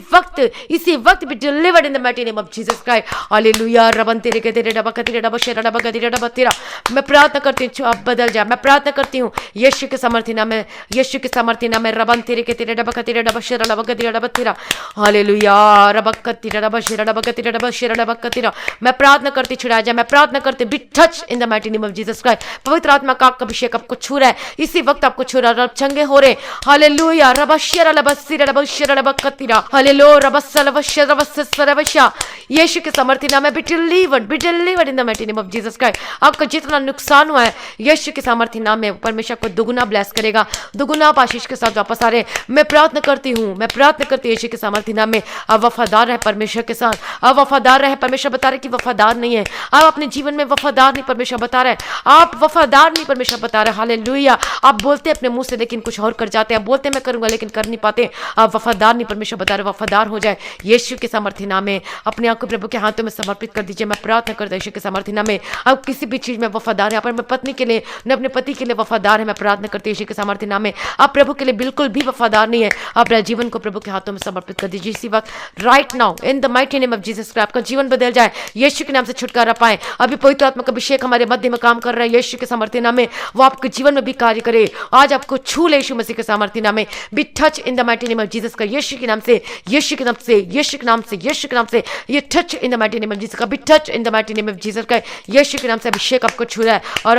वक्त be delivered in the mighty name of Jesus Christ. Hallelujah. रबन तेरे के तेरे डबा कतीरे डबा शेरा डबा कतीरे डबा तेरा। मैं प्रार्थना करती हूँ आप बदल जाए। मैं प्रार्थना करती हूँ यीशु के सामर्थ्य नाम में, यीशु के सामर्थ्य नाम में। रबन तेरे के तेरे डबा कतीरे डबा शेरा डबा कतीरे डबा तेरा। हालेलुया। रबा कतीरे डबा शेरा डबा कतीरे डबा शेरा डबा कतीरा। मैं प्रार्थना करती छुड़ा जाए, मैं प्रार्थना करती be touch in the mighty name of Jesus Christ. पवित्र आत्मा का अभिषेक आपको छू रहा है, इसी वक्त आपको छू रहा है। रब चंगे हो रहे। हालेलुया। रबा शेरा डबा सिरा डबा शेरा डबा कतीरा। हालेलुया। रबा सलवा शेरा डबा सरवशा। यीशु के सामर्थ्य नाम में be delivered in the mighty name of Jesus Christ. आपका जितना नुकसान हुआ है यीशु के सामर्थ्य नाम में परमेश्वर को दुगुना ब्लेस करेगा, दुगुना आप आशीष के साथ वापस आ रहे। मैं प्रार्थना करती हूँ, मैं प्रार्थना करती हूँ यीशु के सामर्थ्य नाम में। आप वफादार रहे परमेश्वर के साथ, आप वफादार रहे। परमेश्वर बता रहे कि वफादार नहीं है आप अपने जीवन में, वफादार नहीं परमेश्वर बता रहे, आप वफादार नहीं परमेश्वर बता रहे। हालेलुया। आप बोलते अपने मुंह से लेकिन कुछ और कर जाते हैं, आप बोलते मैं करूंगा लेकिन कर नहीं पाते। आप वफादार नहीं परमेश्वर बता रहे, वफादार हो जाए यीशु के सामर्थ्य नाम में। अपने आप को प्रभु के हाथों में समर्पित कर दीजिए। मैं प्रार्थना करता हूं यीशु के सामर्थ्य नाम में। आप किसी भी चीज में वफादार है, आप अपने पत्नी के लिए न अपने पति के लिए वफादार है, मैं प्रार्थना करती हूं यीशु के सामर्थ्य नाम में। आप प्रभु के लिए बिल्कुल भी वफादार नहीं है, आप अपने जीवन को प्रभु के हाथों में समर्पित कर दीजिए इसी वक्त, right now in the mighty name of Jesus Christ. आपका जीवन बदल जाए, यीशु के नाम से छुटकारा पाए। अभी पवित्र आत्मा का अभिषेक हमारे मध्य में काम कर रहा है यीशु के सामर्थ्य नाम में। वो आपके जीवन में भी कार्य करे, आज आपको छू ले यीशु मसीह के सामर्थ्य नाम में। Be touch in the mighty name of Jesus का, यीशु के नाम से, यीशु के नाम से, यीशु के नाम से, यीशु के नाम से। ये touch in the mighty name of Jesus का, be touch in the mighty name of Jesus का। यीशु के नाम से अभिषेक आपको छू रहा है और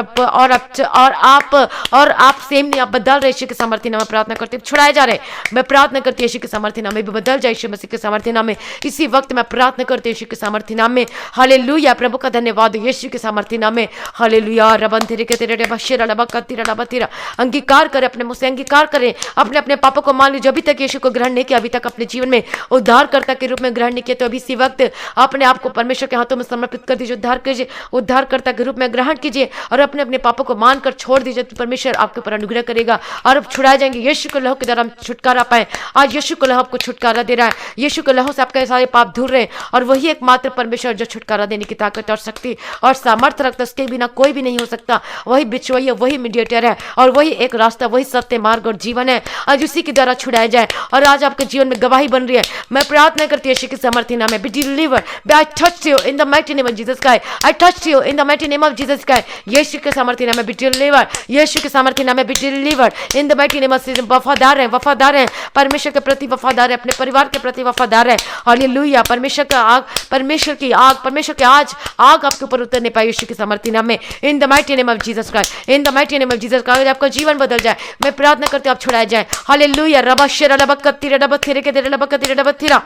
आप सेम नहीं, आप बदल रहे यीशु के सामर्थ्य नाम में। प्रार्थना करते छुड़ाए जा रहे। मैं प्रार्थना करती यीशु के सामर्थ्य नाम में भी बदल जाए यीशु मसीह के सामर्थ्य नाम में। इसी वक्त मैं प्रार्थना करती यीशु के सामर्थ्य नाम में। हालेलुया। प्रभु का धन्यवाद यीशु के सामर्थ्य नाम में। हालेलुया। रबन तेरे के तेरे बशेरा लबा कतीरा लबा तेरा। अंगीकार करें, अपने मुंह से अंगीकार करें, अपने पापों को मान लीजिए। अभी तक यीशु को ग्रहण नहीं किया, अभी तक अपने जीवन में उद्धारकर्ता के रूप में ग्रहण नहीं किया, तो अभी इसी वक्त अपने आप को परमेश्वर के हाथों में समर्पित कर दीजिए। उद्धार कीजिए, उद्धारकर्ता के रूप में ग्रहण कीजिए और अपने अपने पापों को मानकर छोड़ दीजिए, तो परमेश्वर आपके ऊपर अनुग्रह करेगा और अब छुड़ाए जाएंगे। यीशु के लहू के द्वारा हम छुटकारा पाए। आज यीशु को लहू आपको छुटकारा दे रहा है। यीशु के लहू से आपके सारे पाप धुल रहे हैं और वही एकमात्र परमेश्वर जो छुटकारा देने की ताकत और शक्ति और सामर्थ्य रखता है, उसके बिना कोई भी नहीं हो सकता। वही बिचवैया, वही मीडिएटर है और वही एक रास्ता, वही सत्य, मार्ग और जीवन है। आज उसी के द्वारा छुड़ाया जाए और आज आपके जीवन में गवाही बन रही है। मैं प्रार्थना करती हूं यीशु के सामर्थ्य नाम में, be delivered, I touch you in the mighty name of Jesus Christ. I touch you in the mighty name of Jesus Christ. Yeshu के सामर्थ्य नाम में बी डिलीवर्ड, यीशु के सामर्थ्य नाम में be delivered in the mighty name of Jesus. वफादार है, वफादार है परमेश्वर के प्रति, वफादार है अपने परिवार के प्रति, वफादार है। हालेलुया। परमेश्वर का आग, परमेश्वर की आग, परमेश्वर की आज आग आपके ऊपर उतरने पाए यीशु के सामर्थ्य नाम में, in the mighty name of Jesus Christ. In the mighty name of Jesus Christ आपका जीवन बदल जाए। मैं प्रार्थना करती हूं आप छुड़ाए जाए। हालेलुया। रबा शेरा रबा कत्तीरा रबा थिरे के तेरे रबा कत्तीरा रबा थिरा।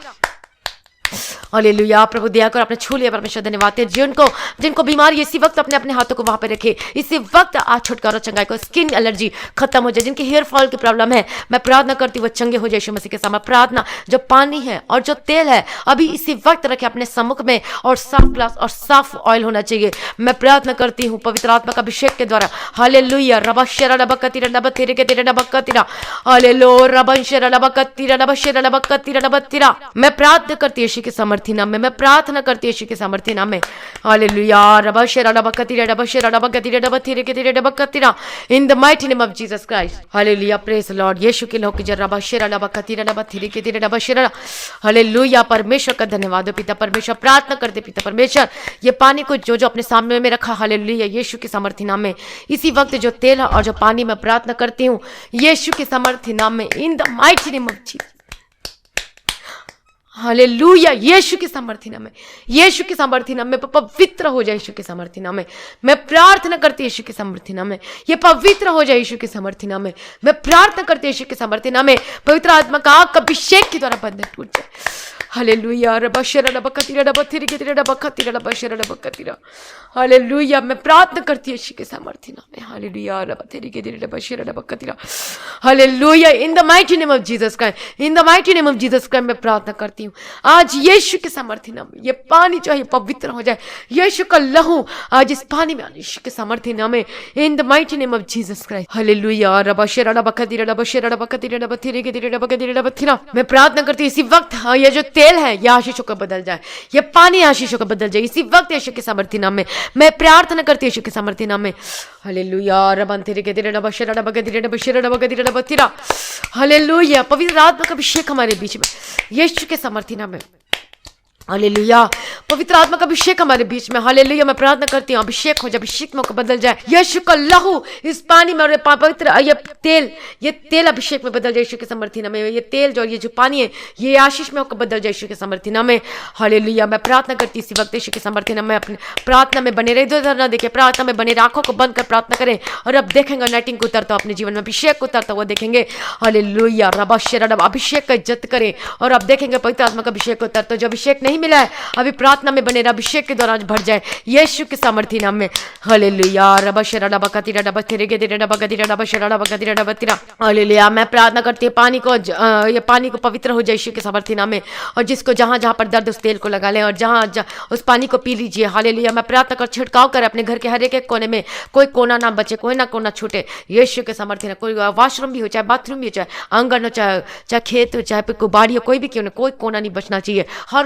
हालेलुया। प्रभु दया कर आपने छू लिया परमेश्वर, धन्यवाद है। जिनको बीमारी इसी वक्त अपने अपने हाथों को वहां पे रखे, इसी वक्त आज छुटकारा चंगाई को, स्किन एलर्जी खत्म हो जाए, जिनकी हेयर फॉल की प्रॉब्लम है मैं प्रार्थना करती हूँ वो चंगे हो जाए यीशु मसीह के सामने। प्रार्थना जो पानी है और जो तेल है अभी इसी वक्त रखे अपने सम्मुख में और साफ ग्लास और साफ ऑयल होना चाहिए। मैं प्रार्थना करती हूँ पवित्र आत्मा का अभिषेक के द्वारा। हालेलुया। रबा शेरा रबा कतीरा रबा तेरे के तेरे रबा कतीरा। हालेलुया। रबा शेरा रबा कतीरा रबा शेरा रबा कतीरा रबा तीरा। मैं प्रार्थना करती हूँ यीशु के सामर्थ्य नाम में, मैं प्रार्थना करती हूँ यीशु के सामर्थ्य नाम में। हालेलुया। रबा शेरा रबा कतीरा रबा शेरा रबा कतीरा रबा तेरे के तेरे रबा कतीरा in the mighty name of Jesus Christ. Hallelujah. Praise Lord. Yeshu के लहू की जर रबा शेरा रबा कतीरा रबा तेरे के तेरे रबा शेरा। हालेलुया। परमेश्वर का धन्यवाद हो पिता परमेश्वर। प्रार्थना करते पिता परमेश्वर ये पानी को जो जो अपने सामने में रखा, हालेलुया, यीशु के सामर्थ्य नाम में इसी वक्त जो तेल है और जो पानी मैं प्रार्थना करती हूँ यीशु के सामर्थ्य नाम में, in the mighty name of Jesus. Hallelujah. Yeshu के सामर्थ्य नाम में, यीशु के सामर्थ्य नाम में पवित्र हो जाए यीशु के सामर्थ्य नाम में। मैं प्रार्थना करती हूँ यीशु के सामर्थ्य नाम में ये पवित्र हो जाए यीशु के सामर्थ्य नाम में। मैं प्रार्थना करती हूँ यीशु के सामर्थ्य नाम में पवित्र आत्मा का आग का अभिषेक के द्वारा बंधन टूट जाए। हालेलुया। रबा शेरा रबा कतीरा रबा थिरी के तेरे रबा कतीरा रबा शेरा रबा कतीरा। हालेलुया। मैं प्रार्थना करती हूँ यीशु के सामर्थ्य नाम में। हालेलुया। रबा थिरी के तेरे रबा शेरा रबा कतीरा। Hallelujah. In the mighty name of Jesus Christ, in the mighty name of Jesus Christ मैं प्रार्थना करती हूँ। हूँ आज यीशु के सामर्थ्य नाम में ये पानी जो है पवित्र हो जाए। यीशु का लहू आज इस पानी में, यीशु के सामर्थ्य नाम में, in the mighty name of Jesus Christ. Hallelujah. मैं प्रार्थना करती हूँ इसी वक्त ये जो तेल है ये आशीषों का बदल जाए, ये पानी आशीषों का बदल जाए इसी वक्त यीशु के सामर्थ्य नाम में। मैं प्रार्थना करती हूँ यीशु के सामर्थ्य नाम में। हालेलुया। हालेलुया। पवित्र आत्मा का अभिषेक हमारे बीच में यीशु के सामर्थ्य नाम में। हालेलुया। पवित्र आत्मा का अभिषेक हमारे बीच में। हालेलुया। मैं प्रार्थना करती हूँ अभिषेक हो जाए, अभिषेक में बदल जाए। यीशु का लहू इस पानी में और पवित्र ये तेल अभिषेक में बदल जाए यीशु के सामर्थ्य नाम में। ये तेल जो ये जो पानी है ये आशीष में होकर बदल जाए यीशु के सामर्थ्य नाम में। हालेलुया। मैं प्रार्थना करती इसी वक्त यीशु के सामर्थ्य नाम में। अपने प्रार्थना में बने रहे, इधर ना देखे, प्रार्थना में बने रहे, आंखों को बंद कर प्रार्थना करें और अब देखेंगे अनॉइंटिंग को उतरता अपने जीवन में, अभिषेक को उतरता हुआ देखेंगे। हालेलुया। अभिषेक का इज्जत करें और अब देखेंगे पवित्र आत्मा का अभिषेक को उतरता। जो अभिषेक नहीं मिला है अभी प्रार्थना में बने रहा, अभिषेक के दौरान भर जाए यीशु के सामर्थ्य नाम में। हालेलुया। हालेलुया। मैं प्रार्थना करती हूँ पानी को, ये पानी को पवित्र हो जाए यीशु के सामर्थ्य नाम में। और जिसको जहां जहां पर दर्द उस तेल को लगा ले और जहां उस पानी को पी लीजिए। हालेलुया। मैं प्रार्थना कर छिड़काव कर अपने घर के हर एक कोने में, कोई कोना ना बचे, कोई ना कोना छूटे यीशु के सामर्थ्य नाम। कोई वॉशरूम भी हो, चाहे बाथरूम भी हो, चाहे आंगन हो, चाहे खेत हो, चाहे कोई बाड़ी हो, कोई भी क्यों ना, कोई कोना नहीं बचना चाहिए। हर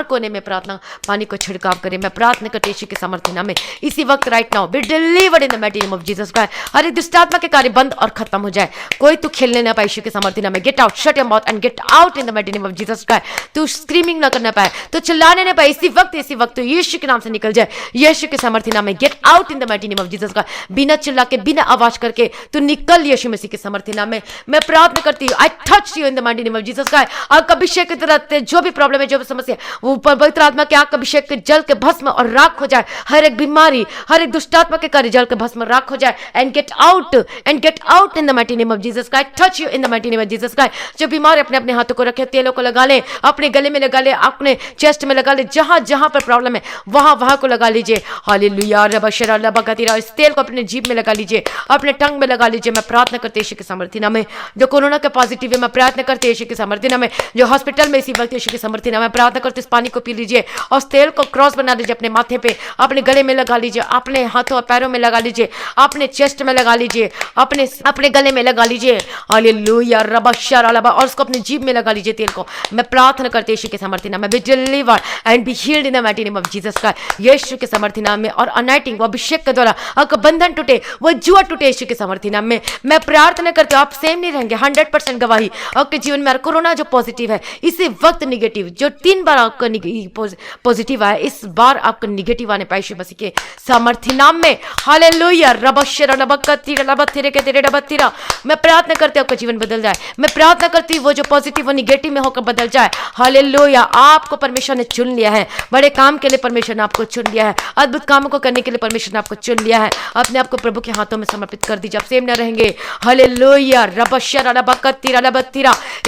कोने में प्रार्थना पानी को छिड़काव करें। मैं प्रार्थना करती यीशु के सामर्थ्य नाम में इसी वक्त right now be delivered in the mighty name of Jesus Christ. हर एक दुष्ट आत्मा के कार्य बंद और खत्म हो जाए। कोई तू खेलने ना पाए यीशु के सामर्थ्य नाम में। Get out, shut your mouth and gate out in the mighty name of Jesus Christ. तू स्क्रीमिंग ना करना पाए, तो चिल्लाने ना पाए, इसी वक्त यीशु के नाम से निकल जाए यीशु के सामर्थ्य नाम में। Gate out in the mighty name of Jesus Christ. बिना चिल्ला के, बिना आवाज करके तू निकल यीशु मसीह के सामर्थ्य नाम में। मैं प्रार्थना करती हूँ आई touch you in the mighty name of Jesus Christ. आपका अभिषेक की तरह जो भी प्रॉब्लम है, जो भी समस्या, वो पवित्र आत्मा के आग अभिषेक के जल के भस्म और राख हो जाए। हर एक बीमारी, हर एक दुष्टात्मा के कार्य जल के भस्म राख हो जाए। And gate out in the mighty name of Jesus Christ. Touch you in the mighty name of Jesus Christ. जो बीमार अपने अपने हाथों को रखे, तेलों को लगा ले, अपने गले में लगा ले, अपने चेस्ट में लगा ले, जहां जहां पर प्रॉब्लम है वहां को लगा लीजिए। हालेलुया। इस तेल को अपने जीभ में लगा लीजिए, अपने टंग में लगा लीजिए। मैं प्रार्थना करते यीशु के सामर्थ्य नाम में। जो कोरोना के पॉजिटिव है मैं प्रार्थना करते यीशु के सामर्थ्य नाम में। जो हॉस्पिटल में इसी वक्त यीशु के सामर्थ्य नाम में प्रार्थना करते इस पानी को पी लीजिए और तेल को क्रॉस बना लीजिए, अपने माथे पे, अपने गले में लगा लीजिए, अपने हाथों और पैरों में लगा लीजिए, अपने चेस्ट में लगा लीजिए, अपने गले में लगा लीजिए। हालेलुया। और उसको अपने जीभ में लगा लीजिए तेल को। मैं प्रार्थना करते यीशु के सामर्थ्य नाम में। Be delivered and be healed in the mighty name of Jesus Christ. Yeshu के सामर्थ्य नाम में। और अनॉइंटिंग, वो अभिषेक के द्वारा आपका बंधन टूटे, वो जुआ टूटे यीशु के सामर्थ्य नाम में। मैं प्रार्थना करती हूँ आप सेम नहीं रहेंगे। 100% गवाही आपके जीवन में। कोरोना जो पॉजिटिव है इसी वक्त निगेटिव, जो 3 बार आपका पॉजिटिव आया, इस बार आपका निगेटिव आने पाए यीशु मसीह के सामर्थ्य नाम में। हालेलुया। मैं प्रार्थना करती हूँ आपका जीवन बदल जाए। मैं प्रार्थना करती हूँ वो जो पॉजिटिव वो निगेटिव में होकर बदल जाए। हालेलुया। आपको परमेश्वर ने चुन लिया है, बड़े काम के लिए परमेश्वर ने आपको चुन लिया है, अद्भुत कामों को करने के लिए परमेश्वर ने आपको चुन लिया है। अपने आप को प्रभु के हाथों में समर्पित कर दीजिए, आप सेम न रहेंगे। हालेलुया।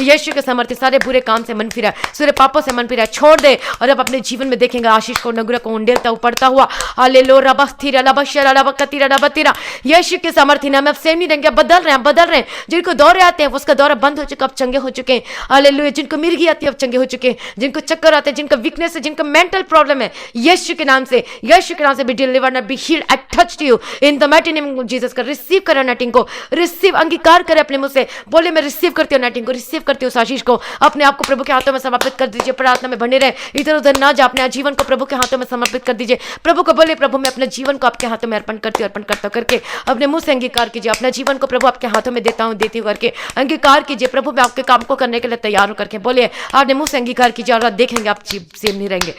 यीशु के सामर्थ्य सारे बुरे काम से मन फिरा, सारे पापों से मन फिरा छोड़ दे और अब अपने जीवन में देखेंगे आशीष को, नगुरा को उंडेलता उपड़ता हुआ। हालेलुया। यीशु के सामर्थ्य नाम में सेम नहीं रहेंगे, बदल रहे हैं। जिनको दौरे आते हैं उसका दौरा बंद हो चुका, अब चंगे हो चुके हैं। हालेलुया। जिनको मिर्गी आती है अब चंगे हो चुके हैं। जिनको चक्कर आते हैं, जिनको वीकनेस है, जिनको मेंटल प्रॉब्लम है, यीशु के नाम से B delivered and be heeled. I touched you in the mighty name of Jesus का। रिसीव करो अनॉइंटिंग को, रिसीव, अंगीकार करें अपने मुंह से, बोले मैं रिसीव करती हूँ अनॉइंटिंग को, रिसीव करती हूँ आशीष को। अपने आप को प्रभु के हाथों में समर्पित कर दीजिए, प्रार्थना में बने रहे, इधर उधर ना जा, अपने जीवन को प्रभु के हाथों में समर्पित कर दीजिए। प्रभु को बोले प्रभु मैं अपने जीवन को आपके हाथों में अर्पण करता करके अपने मुंह से अंगीकार कीजिए। अपना जीवन को प्रभु आपके हाथों में देता हूँ, देती हूँ करके अंगीकार कीजिए। प्रभु मैं आपके काम को करने के लिए तैयार हूँ करके बोलिए, आपने मुंह से अंगीकार कीजिए और देखेंगे आप सेम नहीं रहेंगे।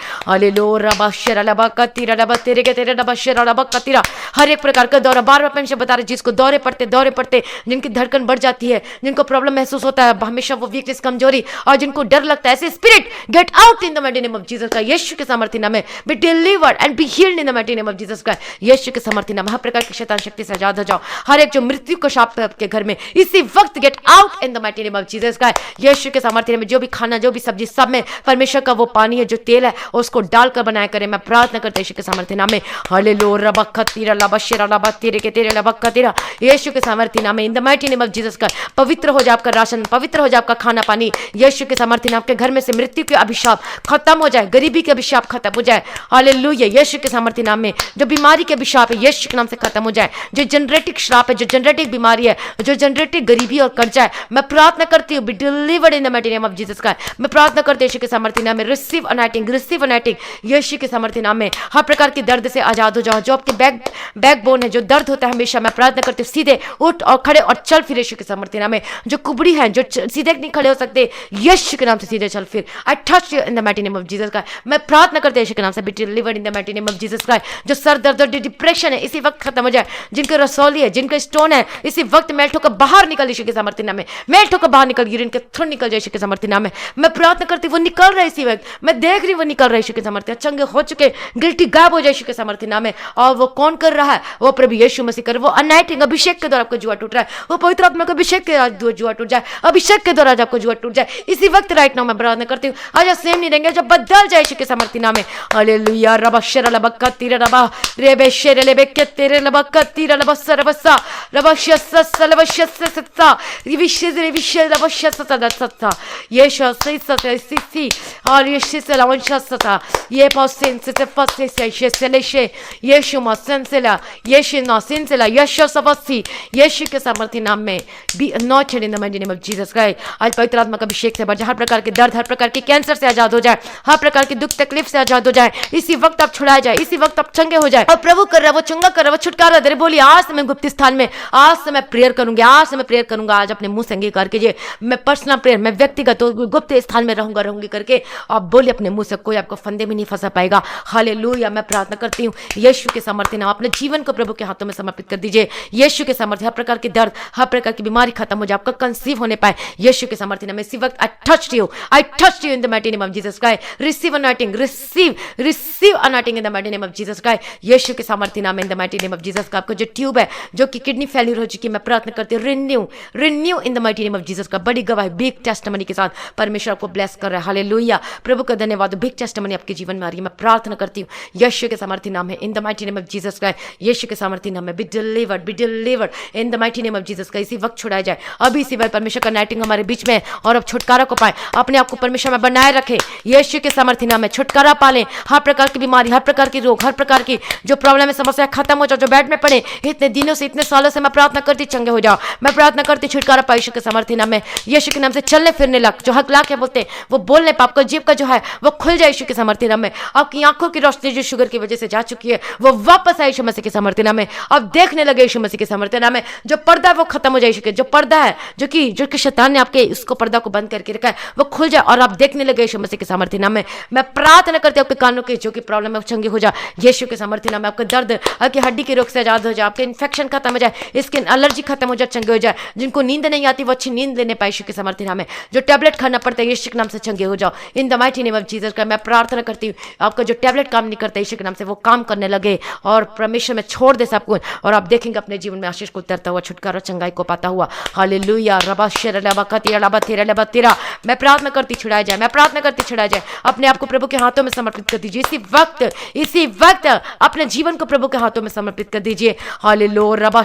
हर एक प्रकार का दौरा, बार बार बता रहे, जिसको दौरे पड़ते, जिनकी धड़कन बढ़ जाती है, जिनको प्रॉब्लम महसूस होता है, हमेशा वो वीकनेस, कमजोरी और जिनको डर लगता है, ऐसे spirit get out in the mighty name of Jesus. का यीशु के सामर्थ्य नाम में be delivered and be healed in the mighty name of Jesus Christ. Yeshu के सामर्थ्य नाम में हर प्रकार की शैतान शक्ति से आजाद हो जाओ। हर एक जो मृत्यु को शाप है आपके घर में इसी वक्त get out in the mighty name of Jesus Christ. Yeshu के सामर्थ्य नाम में जो भी खाना जो भी सब्जी सब में परमेश्वर का वो पानी है जो तेल है उसको डालकर बनाया करे। मैं प्रार्थना करता हूं यीशु के सामर्थ्य नाम में हालेलुया रबखतीरा लबशरा लबतीरे के तेरे लबखतीरा यीशु के सामर्थ्य नाम में in the mighty name of Jesus Christ. पवित्र हो जाए आपका राशन, पवित्र हो जाए आपका खाना पानी यीशु के सामर्थ्य नाम। आपके घर में से मृत्यु के अभिशाप खत्म हो जाए, गरीबी के अभिशाप खत्म हो जाए हालेलुया यीशु के सामर्थ्य नाम में। जो बीमारी के अभिशाप है यीशु के नाम से खत्म हो जाए। जो जेनरेटिक श्राप है, जो जेनरेटिक बीमारी है, जो जेनरेटिक गरीबी और कर्जा है, मैं प्रार्थना करती हूँ B delivered in the mighty name of Jesus Christ. मैं प्रार्थना करती हूँ यीशु के सामर्थ्य नाम में रिसीव अनॉइंटिंग, रिसीव अनॉइंटिंग यीशु के सामर्थ्य नाम में। हर प्रकार के दर्द से आजाद हो जाओ। जो आपके बैकबोन है, जो दर्द होता है हमेशा, मैं प्रार्थना करती हूँ सीधे उठ और खड़े और चल फिर यीशु के सामर्थ्य नाम में। जो कुबड़ी है, जो सीधे नहीं खड़े हो सकते यीशु के नाम से सीधे चल फिर। आई touch you in the mighty name of Jesus Christ. मैं प्रार्थना करती हूँ यीशु के नाम से B delivered in the mighty name of Jesus Christ. जो सर दर्द और डिप्रेशन है इसी वक्त खत्म हो जाए। जिनके रसौली है, जिनके स्टोन है इसी वक्त मेल्ट होकर बाहर निकल यीशु के सामर्थ्य नाम में। मेल्ट होकर बाहर निकल, यूरिन के थ्रू निकल जाए यीशु के सामर्थ्य नाम में। मैं प्रार्थना करती हूँ वो निकल रहे इसी वक्त, मैं देख रही हूँ वो निकल रहे यीशु के सामर्थ्य। चंगे हो चुके, गिल्टी गायब हो जाए यीशु के सामर्थ्य नाम में। और वो कौन कर रहा है? वो प्रभु यीशु मसीह कर। वो अनॉइंटिंग अभिषेक के द्वारा आपका जुआ टूट रहा है। वो पवित्र आत्मा के अभिषेक के जुआ टूट जाए, अभिषेक के द्वारा आपको जुआ टूट जाए इसी वक्त राइट नाउ। मैं प्रार्थना करती हूँ आज सेम नहीं रहेंगे, जब बदल जाए यीशु के सामर्थ्य नाम में। हालेलुया रबशर लबकतीरा रबा रेबे शेरे लेबे के तेरे लबकतीरा लबसर बसा रबशस लबशस रिविशे रिविशे लबशस सदा यीशु सी और यीशु से लवंशसता ये पौसेन से फसे से लेशे यीशु मसेंसेला यीशु नसेंसेला यीशु सबसी यीशु के सामर्थ्य नाम में be anointed in the mighty name of Jesus Christ. आज पवित्र आत्मा का अभिषेक से बढ़, हर प्रकार के दर्द, हर प्रकार के कैंसर से आजाद हो जाए, हर प्रकार की दुख तकलीफ से आजाद हो जाए इसी वक्त आप छुड़ाए जाए, इसी वक्त आप चंगे हो जाए। और प्रभु कर रहा है वो चंगा कर रहा है, वो छुटकारा दे रहे। बोलिए आज से मैं गुप्त स्थान में, आज से मैं प्रेयर करूंगी, आज से मैं प्रेयर करूंगा। आज अपने मुंह से अंगीकार कीजिए, मैं पर्सनल प्रेयर, मैं व्यक्तिगत गुप्त स्थान में रहूंगी करके आप बोलिए अपने मुंह से। कोई आपको फंदे में नहीं फंसा पाएगा। हालेलुया मैं प्रार्थना करती हूँ यीशु के सामर्थ्य नाम। अपने जीवन को प्रभु के हाथों में समर्पित कर दीजिए। यीशु के सामर्थ्य, हर प्रकार की दर्द, हर प्रकार की बीमारी खत्म हो जाए, आपका कंसीव होने पाए यीशु के सामर्थ्य नाम। इसी वक्त I touched you in the mighty name of Jesus Christ. Receive anointing, receive anointing in the mighty name of Jesus Christ. Yeshu के सामर्थ्य नाम in the mighty name of Jesus का। आपको जो ट्यूब है, जो कि किडनी फेल्यूर हो चुकी है, मैं प्रार्थना करती हूँ renew in the mighty name of Jesus का। बड़ी गवाही, बिग टेस्टिमनी के साथ परमेश्वर आपको ब्लेस कर रहा है। हालेलुया प्रभु का धन्यवाद। बिग टेस्टिमनी आपके जीवन में आ रही है। मैं प्रार्थना करती हूँ यीशु के सामर्थ्य नाम है in the mighty name of Jesus Christ. Yeshu के सामर्थ्य नाम है be delivered in the mighty name of Jesus का। इसी वक्त छुड़ाया जाए अभी इसी वक्त। परमेश्वर का नाइटिंग हमारे बीच में और अब छुटकारा को पाए, अपने आप को परमेश्वर में बनाए रखे यीशु के सामर्थ्य नाम में। छुटकारा पालें, हर प्रकार की बीमारी, हर प्रकार की रोग, हर प्रकार की जो प्रॉब्लम है, समस्या खत्म हो जाओ। जो बेड में पड़े इतने दिनों से, इतने सालों से, मैं प्रार्थना करती चंगे हो जाओ। मैं प्रार्थना करती छुटकारा पाए यीशु के सामर्थ्य नाम में। यीशु के नाम से चलने फिरने लग, जो हकला के बोलते हैं वो बोलने पाप का जीव का जो है वो खुल जाए यीशु के सामर्थ्य नाम में। आपकी आंखों की रोशनी जो शुगर की वजह से जा चुकी है वो वापस आए यीशु मसीह के सामर्थ्य नाम में। अब देखने लगे यीशु मसीह के सामर्थ्य नाम में। जो पर्दा है वो खत्म हो जाए यीशु के। जो पर्दा है जो कि शैतान ने आपके उसको पर्दा को बंद करके रखा है वो खुल जाए और आप देखने लगे यीशु मसीह के सामर्थ्य नाम में। मैं प्रार्थना करती हूँ आपके कानों की जो कि प्रॉब्लम है वो चंगी हो जाए यीशु के सामर्थ्य नाम में। आपका दर्द, आपकी हड्डी के रोग से आजाद हो जाए, आपके इन्फेक्शन खत्म हो जाए, स्किन एलर्जी खत्म हो जाए, चंगे हो जाए। जिनको नींद नहीं आती वो अच्छी नींद लेने पाए यीशु के सामर्थ्य नाम में। जो टैबलेट खाना पड़ता है यीशु के नाम से चंगे हो जाओ इन the mighty name of Jesus का। मैं प्रार्थना करती हूँ आपका जो टैबलेट काम नहीं करता यीशु के नाम से वो काम करने लगे और परमेश्वर में छोड़ दे सब कुछ और आप देखेंगे अपने जीवन में आशीष को उतरता हुआ, छुटकारा चंगाई को पाता हुआ। हालेलुया रबा। मैं प्रार्थना करती छुड़ाया जाए, मैं प्रार्थना करती छुड़ाया जाए। अपने आप को प्रभु के हाथों में समर्पित कर दीजिए इसी वक्त अपने जीवन को प्रभु के हाथों में समर्पित कर दीजिए। हालेलुया रबा।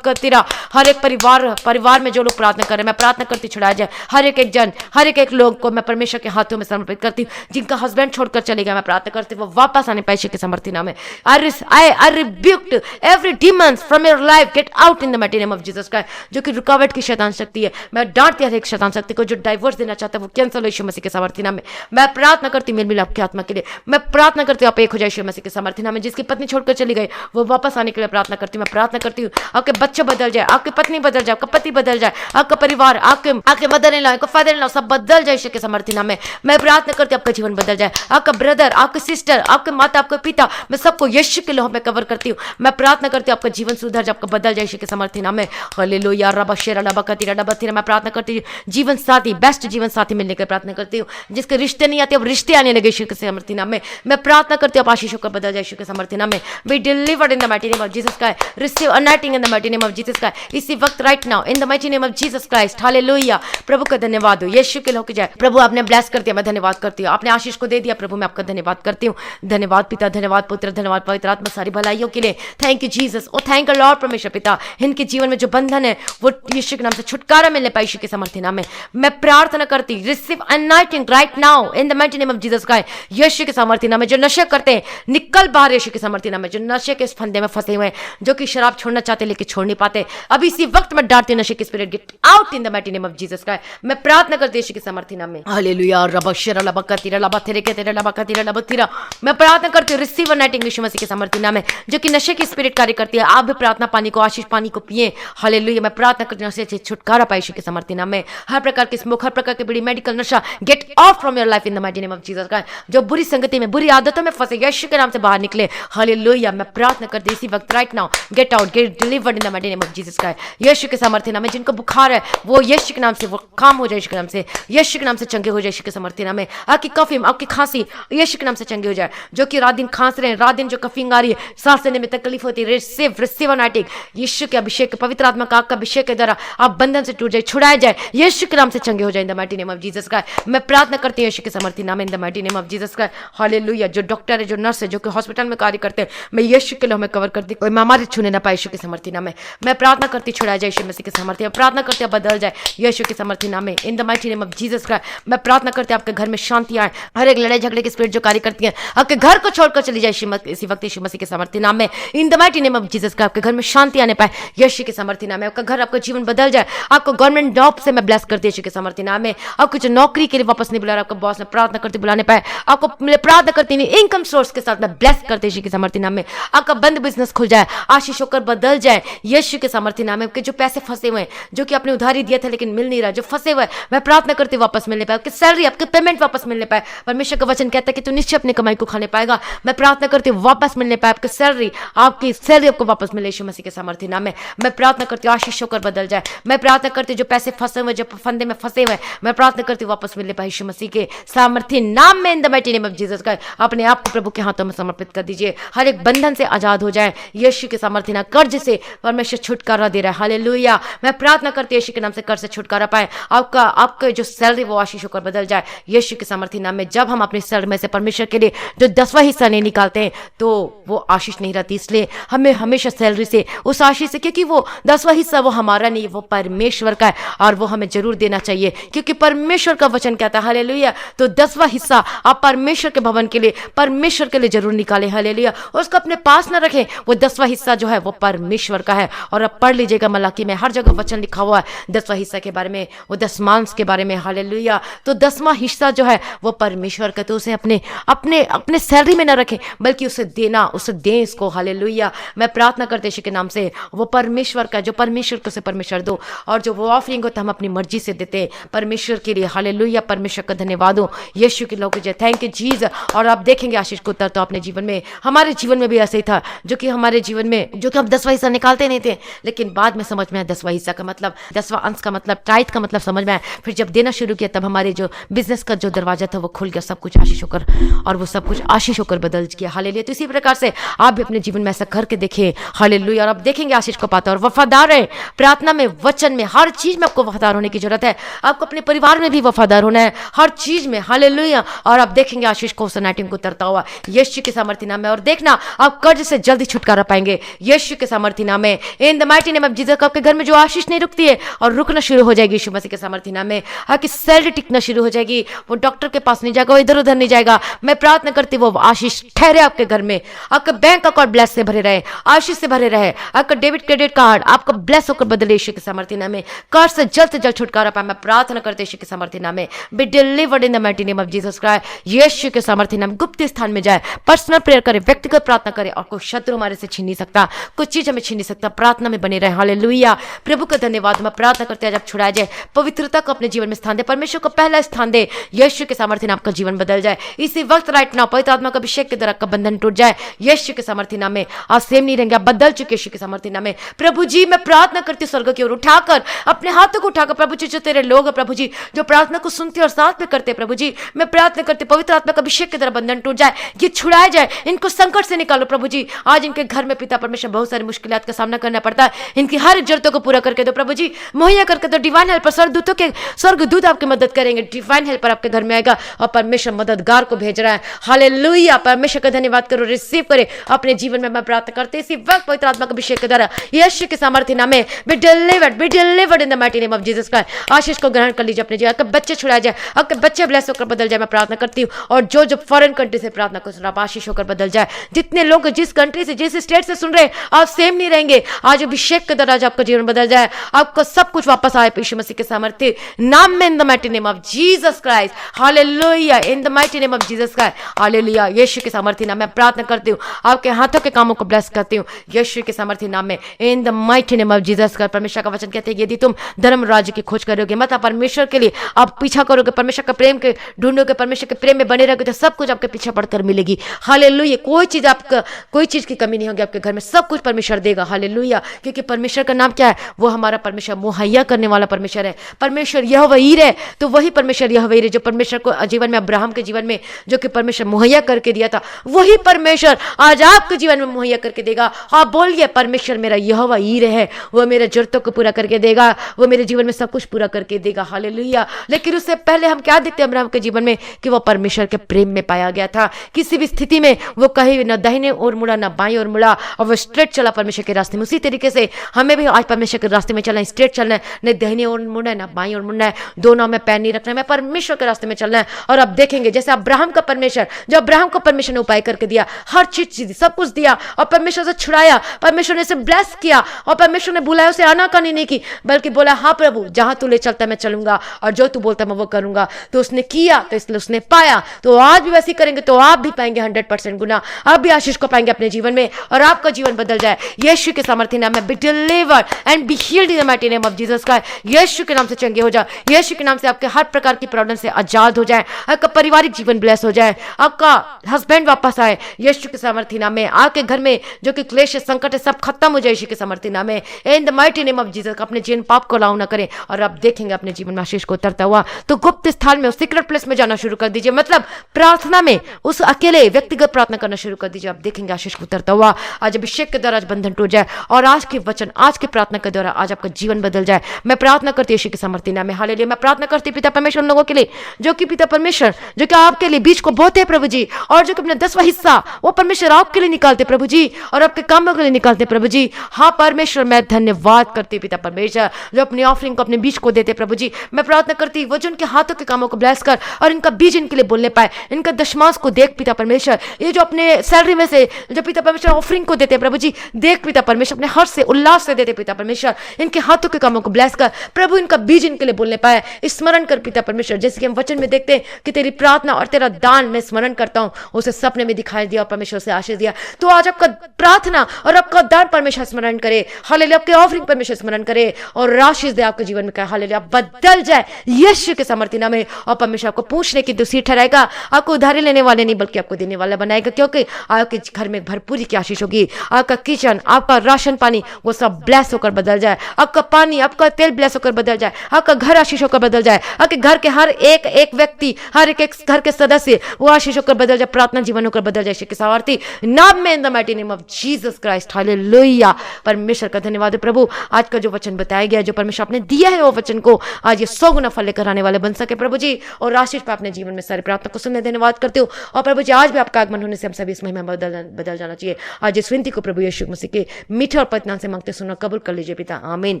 हर एक परिवार में जो लोग प्रार्थना कर रहे हैं मैं प्रार्थना करती छुड़ाया जाए। हर एक जन, हर एक लोग को मैं परमेश्वर के हाथों में समर्पित करती हूँ। जिनका हस्बैंड छोड़कर चले गया मैं प्रार्थना करती हूँ वो वापस आने पाए के सामर्थ्य नाम है। I rebuked every demons from your life, get out in the mighty name of Jesus Christ। जो कि रुकावट की शैतान शक्ति है मैं डांटती हूँ हर एक शैतान शक्ति को। जो डाइवोर्स देना चाहता है वो कैंसल हो यीशु मसीह के सामर्थ्य नाम में। मैं प्रार्थना करती हूँ मेल आपकी आत्मा के लिए। मैं प्रार्थना करती हूँ आप एक हो जाए यीशु मसीह के सामर्थ्य नाम में। जिसकी पत्नी छोड़कर चली गई वो वापस आने के लिए प्रार्थना करती हूँ। मैं प्रार्थना करती हूँ आपके बच्चे बदल जाए, आपकी पत्नी बदल जाए, आपका पति बदल जाए, आपका परिवार, आपके मदर इन लॉ, आपका फादर इन लॉ सब बदल जाए यीशु के सामर्थ्य नाम में। मैं प्रार्थना करती हूँ आपका जीवन बदल जाए, आपका ब्रदर, आपके सिस्टर, आपके माता, आपके पिता, मैं सबको यीशु के लोह में कवर करती हूँ। मैं प्रार्थना करती हूँ आपका जीवन सुधर जाए, आपका बदल जाए यीशु के सामर्थ्य नाम में। हालेलुया रबा शेरा लबा कतीरा लबा तीरा। मैं प्रार्थना करती हूँ जीवन साथ साथी, बेस्ट जीवन साथी मिलने की प्रार्थना करती हूँ। जिसके रिश्ते नहीं आते अब रिश्ते आने लगे यीशु के सामर्थ्य नाम में। मैं प्रार्थना करती हूँ आशीषों का बदल जाए यीशु के सामर्थ्य नाम में। Be delivered in the mighty name of Jesus Christ, receive anointing in the mighty name of Jesus Christ, इसी वक्त right now in the mighty name of Jesus Christ. Hallelujah. प्रभु का धन्यवाद हो, यीशु के लोग जाए। प्रभु आपने ब्लेस कर दिया, मैं धन्यवाद करती हूँ। आपने आशीष को दे दिया प्रभु, मैं आपका धन्यवाद करती हूँ। धन्यवाद पिता, धन्यवाद पुत्र, धन्यवाद पवित्र आत्मा, सारी भलाइयों के लिए। Thank you Jesus. Oh thank you Lord परमेश्वर पिता, इनके जीवन में जो बंधन है वो यीशु के नाम से छुटकारा मिलने पाए यीशु के सामर्थ्य नाम में। मैं प्रार्थना करती, receive anointing right now in the mighty name of Jesus Christ. Yeshu के सामर्थ्य नाम में जो नशे करते हैं निकल बाहर यीशु के सामर्थ्य नाम में। जो नशे के इस फंदे में फंसे हुए हैं, जो कि शराब छोड़ना चाहते लेकिन छोड़ नहीं पाते, अभी इसी वक्त मैं डांटती नशे की spirit, get out in the mighty name of Jesus Christ. मैं प्रार्थना करती यीशु के सामर्थ्य नाम में। हालेलुया। रबशरा लबकतिरा लबथेरे के तेरे लबकतिरा लबथिरा। मैं प्रार्थना करती हूँ रिसीव अनॉइंटिंग यीशु मसीह के सामर्थ्य नाम में, जो कि नशे की स्पिरिट कार्य करती है। आप भी प्रार्थना पानी को, आशीष पानी को पिए। हालेलुया। मैं प्रार्थना करती हूँ नशे से छुटकारा पाए यीशु के सामर्थ्य नाम में। हर प्रकार की स्मोक, हर प्रकार की बड़ी मेडिकल नशा, get off from your life in the mighty name of Jesus Christ. जो बुरी संगति में, बुरी आदतों में फंसे, यीशु के नाम से बाहर निकले। हालेलुया। मैं प्रार्थना करती इसी वक्त right now, get out, get delivered in the mighty name of Jesus Christ. Yeshu के सामर्थ्य नाम में जिनको बुखार है वो यीशु के नाम से वो काम हो जाए यीशु के नाम से। यीशु के नाम से चंगे हो जाए यीशु के सामर्थ्य नाम में। आपकी कफिंग, आपकी खांसी यीशु के नाम से चंगे हो जाए। जो कि रात दिन खांस रहे हैं, रात दिन जो कफिंग आ रही है, सांस लेने में तकलीफ होती है, रिसीव अनॉइंटिंग यीशु के अभिषेक, पवित्र आत्मा का आपका अभिषेक के द्वारा आप बंधन से टूट जाए, छुड़ाया जाए, यीशु के नाम से चंगे हो जाए इन the mighty name of Jesus Christ. मैं प्रार्थना करती हूँ यीशु के सामर्थ्य नाम में in the mighty name of Jesus Christ. Hallelujah. जो डॉक्टर है, जो नर्स है, जो कि हॉस्पिटल में कार्य करते हैं, मैं यीशु के नाम में कवर करती, कोई महामारी छूने ना पाए यीशु के सामर्थ्य नाम में। मैं प्रार्थना करती छुड़ाया जाए यीशु मसीह के सामर्थ्य, प्रार्थना करते बदल जाए यीशु के सामर्थ्य नाम में in the mighty name of Jesus Christ. मैं प्रार्थना करते आपके घर में शांति आए, हर एक लड़ाई झगड़े की स्पिरिट जो कार्य करती है आपके घर को छोड़कर चली जाए इसी वक्त यीशु मसीह के सामर्थ्य नाम में in the mighty name of Jesus Christ. आपके घर में शांति आने पाए यीशु के सामर्थ्य नाम में। आपका घर, आपका जीवन बदल जाए। आपको गवर्नमेंट जॉब से मैं ब्लेस करती यीशु के सामर्थ्य नाम में। आपको जो नौकरी के लिए वापस नहीं बुला रहा, आपका बॉस ने प्रार्थना करते बुलाने पाए, आपको प्रार्थना करती नहीं इनकम सोर्स के साथ मैं ब्लेस करते यीशु के सामर्थ्य नाम में। आपका बंद बिजनेस खुल जाए, आशीष होकर बदल जाए यीशु के सामर्थ्य नाम में। आपके जो पैसे फंसे हुए हैं, जो कि आपने उधारी दिया था लेकिन मिल नहीं रहा, जो फंसे हुए, मैं प्रार्थना करती वापस मिलने पाए। आपकी सैलरी, आपके पेमेंट वापस मिलने पाए। परमेश्वर का वचन कहता है कि तू निश्चय अपनी कमाई को खाने पाएगा। मैं प्रार्थना करती हूँ वापस मिलने पाए आपकी सैलरी, आपको वापस मिले यीशु मसीह के सामर्थ्य नाम में। मैं प्रार्थना करती हूँ आशीष होकर बदल जाए। मैं प्रार्थना करती हूँ जो पैसे फंसे हुए, जो फंदे में फंसे हुए, मैं प्रार्थना करती हूँ वापस मिलने पाए यीशु मसीह के सामर्थ्य नाम में in the mighty name of Jesus का। अपने आप को प्रभु के हाथों में समर्पित कर दीजिए। हर एक बंधन से आजाद हो जाए यीशु के सामर्थ्य नाम। कर्ज से परमेश्वर छुटकारा दे रहा है। हालेलुया। मैं प्रार्थना करती हूँ यीशु के नाम से कर्ज से छुटकारा पाए। आपका जो सैलरी वो आशीष होकर बदल जाए यीशु के सामर्थ्य नाम में। जब हम अपने सैलरी में से परमेश्वर के लिए जो 10वां हिस्सा नहीं निकालते हैं तो वो आशीष नहीं रहती। इसलिए हमें हमेशा सैलरी से उस आशीष से, क्योंकि वो 10वां हिस्सा वो हमारा नहीं, वो परमेश्वर का है और वो हमें जरूर देना चाहिए, क्योंकि परमेश्वर का वचन कहता है। हालेलुया। तो 10वां हिस्सा आप परमेश्वर के भवन के लिए, परमेश्वर के लिए जरूर निकालें। हालेलुया। उसको अपने पास ना रखें। वो 10वां हिस्सा जो है वो परमेश्वर का है। और अब पढ़ लीजिएगा मलाकी में हर जगह वचन लिखा हुआ है 10वां हिस्सा के बारे में, वो दशमांश के बारे में। हालेलुया। तो 10वां हिस्सा जो है वो परमेश्वर का, तो उसे अपने अपने अपने सैलरी में ना रखें बल्कि उसे देना, उसे दें इसको। हालेलुया। मैं प्रार्थना करते यीशु के नाम से वो परमेश्वर का, जो परमेश्वर को से परमेश्वर दो। और जो वो ऑफरिंग होता है हम अपनी मर्जी से देते हैं परमेश्वर के लिए। हालेलुया। परमेश्वर का धन्यवाद हो यीशु के लोग जय। Thank you Jesus. और आप देखेंगे आशीष को उतरता अपने जीवन में। हमारे जीवन में भी ऐसे ही था, जो कि हमारे जीवन में, जो कि हम 10वां हिस्सा निकालते नहीं थे, लेकिन बाद में समझ में आया 10वां हिस्सा का मतलब, 10वां अंश का मतलब, टाइट का मतलब समझ में आया। फिर जब देना शुरू किया तब हमारे जो बिजनेस का जो दरवाजा था वो खुल गया, सब कुछ आशीष होकर, और वो सब कुछ आशीष होकर बदल गया। हालेलुया। तो इसी प्रकार से आप भी अपने जीवन में ऐसा करके देखिए। हालेलुया। और आप देखेंगे आशीष को पाता। और वफादार है प्रार्थना में, वचन में, हर चीज में आपको वफादार होने की जरूरत है। आपको अपने परिवार में भी वफादार होना है, हर चीज में। हालेलुया। और आप देखेंगे आशीष को सनाटिंग को उतरता हुआ यीशु के सामर्थ्य नाम में। और देखना आप कर्ज से जल्दी छुटकारा पाएंगे यीशु के सामर्थ्य नाम में in the mighty name of Jesus. आपके घर में जो आशीष नहीं रुकती है और रुकना शुरू हो जाएगी यीशु मसीह के सामर्थ्य नाम में। आपकी सैलरी टिकना शुरू हो जाएगी। वो डॉक्टर के पास नहीं जाएगा, वो इधर उधर नहीं जाएगा। मैं प्रार्थना करती हूँ वो आशीष ठहरे आपके घर में। आपका बैंक अकाउंट ब्लेस से भरे रहे, आशीष से भरे रहे। आपका डेबिट क्रेडिट कार्ड आपका ब्लेस होकर बदले यीशु के सामर्थ्य नाम में। कर्ज से जल्द छुटकारा पाए। मैं प्रार्थना करते यीशु के सामर्थ्य नाम में। Be delivered in the mighty name of Jesus Christ. Yeshu के सामर्थ्य नाम। गुप्त स्थान में जाए, पर्सनल प्रेयर करे, व्यक्तिगत प्रार्थना करे, और कोई शत्रु हमारे से छीन नहीं सकता, कुछ चीज हमें छीन नहीं सकता। प्रार्थना में बने रहे। हालेलुया। प्रभु का धन्यवाद। मैं प्रार्थना करते हैं जब छुड़ाया जाए, पवित्रता को अपने जीवन में स्थान दे, परमेश्वर को पहला स्थान दे। यीशु के सामर्थ्य नाम का जीवन बदल जाए इसी वक्त राइट नाउ। पवित्र आत्मा का अभिषेक के द्वारा का बंधन टूट जाए यीशु के सामर्थ्य नाम में। आज सेम नहीं रहेंगे, आप बदल चुके यीशु के सामर्थ्य नाम में। प्रभु जी मैं प्रार्थना करती हूँ स्वर्ग की ओर उठाकर, अपने हाथों को उठाकर, प्रभु जी जो तेरे लोग हैं प्रभु जी जो प्रार्थना को सुनते और साथ में करते प्रभु जी, मैं प्रार्थना करती पवित्र आत्मा का अभिषेक की तरह बंधन टूट जाए, ये छुड़ाया जाए, इनको संकट से निकालो प्रभु जी। आज इनके घर में पिता परमेश्वर बहुत सारी मुश्किलात का सामना करना पड़ता है, इनकी हर एक जरूरतों को पूरा करके दो प्रभु जी, मुहैया करके दो। डिवाइन हेल्पर स्वर्गदूत आपकी मदद करेंगे, डिवाइन हेल्पर आपके घर में आएगा और परमेश्वर मददगार को भेज रहा है। हालेलुया, परमेश्वर का धन्यवाद करो, रिसीव करे अपने जीवन में। मैं प्रार्थना करते इसी वक्त पवित्र आत्मा का अभिषेक के द्वारा यीशु के सामर्थ्य नाम में be delivered in the mighty name of Jesus Christ. आशीष को ग्रहण कर लीजिए अपने जीवन, आपके बच्चे छुड़ाए जाए, आपके बच्चे ब्लेस होकर बदल जाए, मैं प्रार्थना करती हूँ। और जो फॉरेन कंट्री से प्रार्थना कर सुन रहा आशीष होकर बदल जाए। जितने लोग जिस कंट्री से जिस स्टेट से सुन रहे हैं, आप सेम नहीं रहेंगे। आज अभिषेक के द्वारा आपका जीवन बदल जाए, आपको सब कुछ वापस आए यीशु मसीह के सामर्थ्य नाम में, in the mighty name of Jesus Christ. Hallelujah, in the mighty name of Jesus Christ. Hallelujah, Yeshu के सामर्थ्य नाम में प्रार्थना करती हूँ, आपके हाथों के कामों को ब्लेस करती हूँ यीशु के सामर्थ्य नाम में, in the mighty name of Jesus Christ. परमेश्वर का वचन कहते हैं यदि तुम धर्म राज्य की खोज करोगे, मतलब परमेश्वर के लिए आप पीछा करोगे, परमेश्वर का प्रेम के ढूंढोगे, परमेश्वर के प्रेम में बने रहोगे, तो सब कुछ आपके पीछे पड़कर मिलेगी। हालेलुया, कोई चीज की कमी नहीं होगी आपके घर में, सब कुछ परमेश्वर देगा। हालेलुया, क्योंकि परमेश्वर का नाम क्या है? वो हमारा परमेश्वर मुहैया करने वाला परमेश्वर है। परमेश्वर यहोवा ईरे है, तो वही परमेश्वर यहोवा ईरे जो परमेश्वर को जीवन में, अब्राहम के जीवन में जो कि परमेश्वर मुहैया करके दिया था, वही परमेश्वर आज आपके जीवन में मुहैया करके देगा। आप बोलिए, परमेश्वर मेरा यहोवा ईरे है, वो मेरे जरूरतों को पूरा करके देगा, वो मेरे जीवन में सब कुछ पूरा करके देगा। हालेलुया। लेकिन उससे पहले हम क्या देखते हैं अब्राहम के जीवन में? कि वो परमेश्वर के प्रेम में पाया गया था। किसी भी स्थिति में वो कहीं न दाहिने ओर मुड़ा न बाईं ओर मुड़ा, और वो स्ट्रेट चला परमेश्वर के रास्ते में। उसी तरीके से हमें भी आज परमेश्वर के रास्ते में चलना है, स्ट्रेट चलना है, न दाहिने ओर मुड़ना है न बाईं ओर मुड़ना है, दोनों में पैर नहीं रखना है, मैं परमेश्वर के रास्ते में चलना है। और अब देखेंगे जैसे अब्राहम का परमेश्वर, जो अब्राहम को परमेश्वर ने उपाय करके दिया, हर चीज सब कुछ दिया, और परमेश्वर से छुड़ाया, परमेश्वर ने उसे ब्लेस किया, और परमेश्वर ने बुलाया उसे आनाकानी नहीं की, बल्कि बोला हाँ प्रभु, जहां तू ले चलता मैं चलूंगा, और जो तू बोलता मैं वो करूंगा। तो उसने किया, तो इसलिए उसने पाया। तो आज भी वैसे करेंगे तो आप भी पाएंगे 100% गुना, आप भी आशीष को पाएंगे अपने जीवन में, और आपका जीवन बदल जाए यीशु के सामर्थ्य नाम में। Be delivered and be healed in the mighty name of Jesus Christ. Yeshu के नाम से चंगे हो जाए, यीशु के नाम से आपके हर प्रकार की प्रॉब्लम से आजाद हो जाए, आपका पारिवारिक जीवन ब्लेस हो जाए, आपका हस्बैंड वापस आए यीशु के सामर्थ्य नाम में। आपके घर में जो कि क्लेश संकट है सब खत्म हो जाए यीशु के सामर्थ्य नाम में, in the mighty name of Jesus. अपने जीवन पाप को अलाउ ना करें, और आप देखेंगे अपने जीवन में आशीष को उतरता हुआ। तो गुप्त स्थान में, सीक्रेट प्लेस में जाना शुरू कर दीजिए, मतलब प्रार्थना में उस अकेले व्यक्तिगत प्रार्थना करना शुरू कर दीजिए, आप देखेंगे आशीष को उतरता हुआ। आज अभिषेक के द्वारा आज बंधन टूट जाए, और आज के वचन, आज की प्रार्थना के द्वारा आज आपका जीवन बदल जाए। मैं प्रार्थना करती हूं यीशु के सामर्थ्य नाम में। हालेलुया। मैं प्रार्थना करती पिता परमेश्वर उन लोगों के लिए जो कि पिता परमेश्वर जो कि आपके लिए बीज को बोते हैं प्रभु जी, और जो कि अपना 10वां हिस्सा वो परमेश्वर आपके लिए निकालते प्रभु जी, और आपके कामों के लिए निकालते प्रभु जी। हाँ परमेश्वर, मैं धन्यवाद करती पिता परमेश्वर जो अपनी ऑफरिंग को, अपने बीज को देते प्रभु जी। मैं प्रार्थना करती वो जो उनके हाथों के कामों को ब्लेस कर, और इनका बीज इनके लिए बोलने पाए, इनका दशमांश को देख पिता परमेश्वर, ये जो अपने सैलरी में से जो पिता परमेश्वर ऑफरिंग को देते प्रभु जी, देख पिता परमेश्वर अपने हर्ष से, उल्लास से देते पिता परमेश्वर, इनके हाथों के कामों को ब्लेस कर प्रभु, इनका बीज इनके लिए बोलने पाए। स्मरण कर पिता परमेश्वर, जैसे कि हम वचन में देखते हैं कि तेरी प्रार्थना और तेरा दान मैं स्मरण करता हूं, उसे सपने में दिखाई दिया और परमेश्वर से आशीष दिया। तो आज आपका प्रार्थना और आपका दान परमेश्वर स्मरण करे, हालेलुया। आपके ऑफरिंग परमेश्वर स्मरण करे और आशीष दे आपके जीवन में, कहा हालेलुया, बदल जाए यीशु के सामर्थ्य नाम में। और परमेश्वर आपको पूछने की दूसरी ठहराएगा, आपको उधारी लेने वाले नहीं बल्कि आपको देने वाला बनाएगा, क्योंकि आपके घर में भरपूरी की आशीष होगी। आपका किचन, आपका राशन पानी वो सब ब्लेस होकर बदल जाए, आपका पानी, आपका तेल ब्लेस होकर बदल जाए, आपका घर आशीष होकर बदल जाए, आपके घर के हर एक व्यक्ति, हर एक घर के सदस्य वो आशीष होकर बदल जाए, प्रार्थना जीवन होकर बदल जाए के सामर्थ्य नाम में, in the mighty name of Jesus Christ. Hallelujah. परमेश्वर का धन्यवाद है प्रभु, आज का जो वचन बताया गया, जो परमेश्वर आपने दिया है वो वचन को आज ये 100 गुना फल लेकर आने वाले बन सके प्रभु जी, और आशीष पे अपने जीवन में सारी प्रार्थना को सुनने धन्यवाद करते हो। और प्रभु जी आज भी आपका आगमन होने से हम सभी इस महिमा में बदल जाना चाहिए। आज इस विनती को प्रभु यीशु मसीह के मीठे और पवित्र नाम से मांगते सुना कबूल कर लीजिए पिता, आमीन।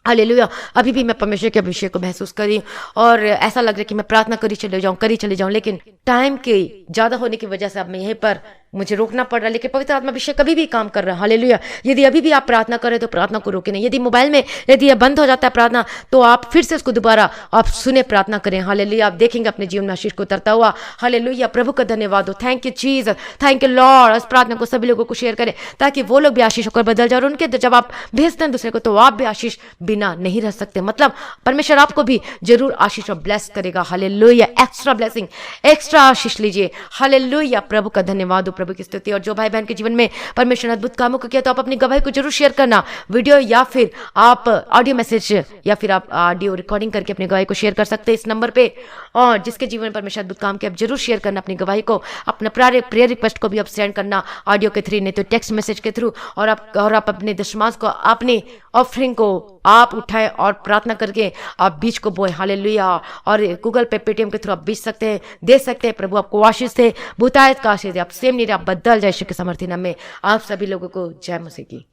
हालेलुया। अभी भी मैं परमेश्वर के अभिषेक को महसूस करी, और ऐसा लग रहा है कि मैं प्रार्थना करी चले जाऊं, लेकिन टाइम के ज्यादा होने की वजह से अब मैं यहीं पर मुझे रोकना पड़ रहा है। लेकिन पवित्र आत्मा अभिषेक कभी भी काम कर रहा है। हालेलुया। यदि अभी भी आप प्रार्थना करें तो प्रार्थना को रोके नहीं। यदि मोबाइल में यदि यह बंद हो जाता है प्रार्थना, तो आप फिर से उसको दोबारा आप सुने, प्रार्थना करें। हालेलुया। आप देखेंगे अपने जीवन में आशीष को उतरता हुआ। हालेलुया। प्रभु का धन्यवाद हो। Thank you Jesus, thank you Lord. इस प्रार्थना को सभी लोगों को शेयर करें ताकि वो लोग भी आशीष होकर बदल जाए, और उनके जब आप भेजते हैं दूसरे को तो आप भी आशीष बिना नहीं रह सकते। मतलब परमेश्वर आपको भी जरूर आशीष और ब्लेस करेगा। हालेलुया। एक्स्ट्रा ब्लेसिंग, एक्स्ट्रा आशीष लीजिए। हालेलुया। प्रभु का धन्यवाद हो। प्रभु की स्तुति। और जो भाई बहन के जीवन में परमेश्वर ने अद्भुत कामों को किया, तो आप अपनी गवाही को जरूर शेयर करना, वीडियो या फिर आप ऑडियो मैसेज या फिर आप ऑडियो रिकॉर्डिंग करके अपनी गवाही को शेयर कर सकते हैं इस नंबर पे। और जिसके जीवन में परमेश्वर अद्भुत काम किया, आप जरूर शेयर करना अपनी गवाही को। अपना प्रेयर रिक्वेस्ट को भी आप सेंड करना ऑडियो के थ्रू, नहीं तो टेक्स्ट मैसेज के थ्रू। और आप अपने दशमांश को, अपने ऑफरिंग को आप उठाएं और प्रार्थना करके आप बीज को बोए। हालेलुया। और गूगल पे, पेटीएम के थ्रू आप बीज सकते हैं, दे सकते हैं। प्रभु आपको आशीष दे, बहुतायत का आशीष दे। आप सेम नहीं, आप बदल जाए। यीशु के समर्थी नाम में आप सभी लोगों को जय मसीह की।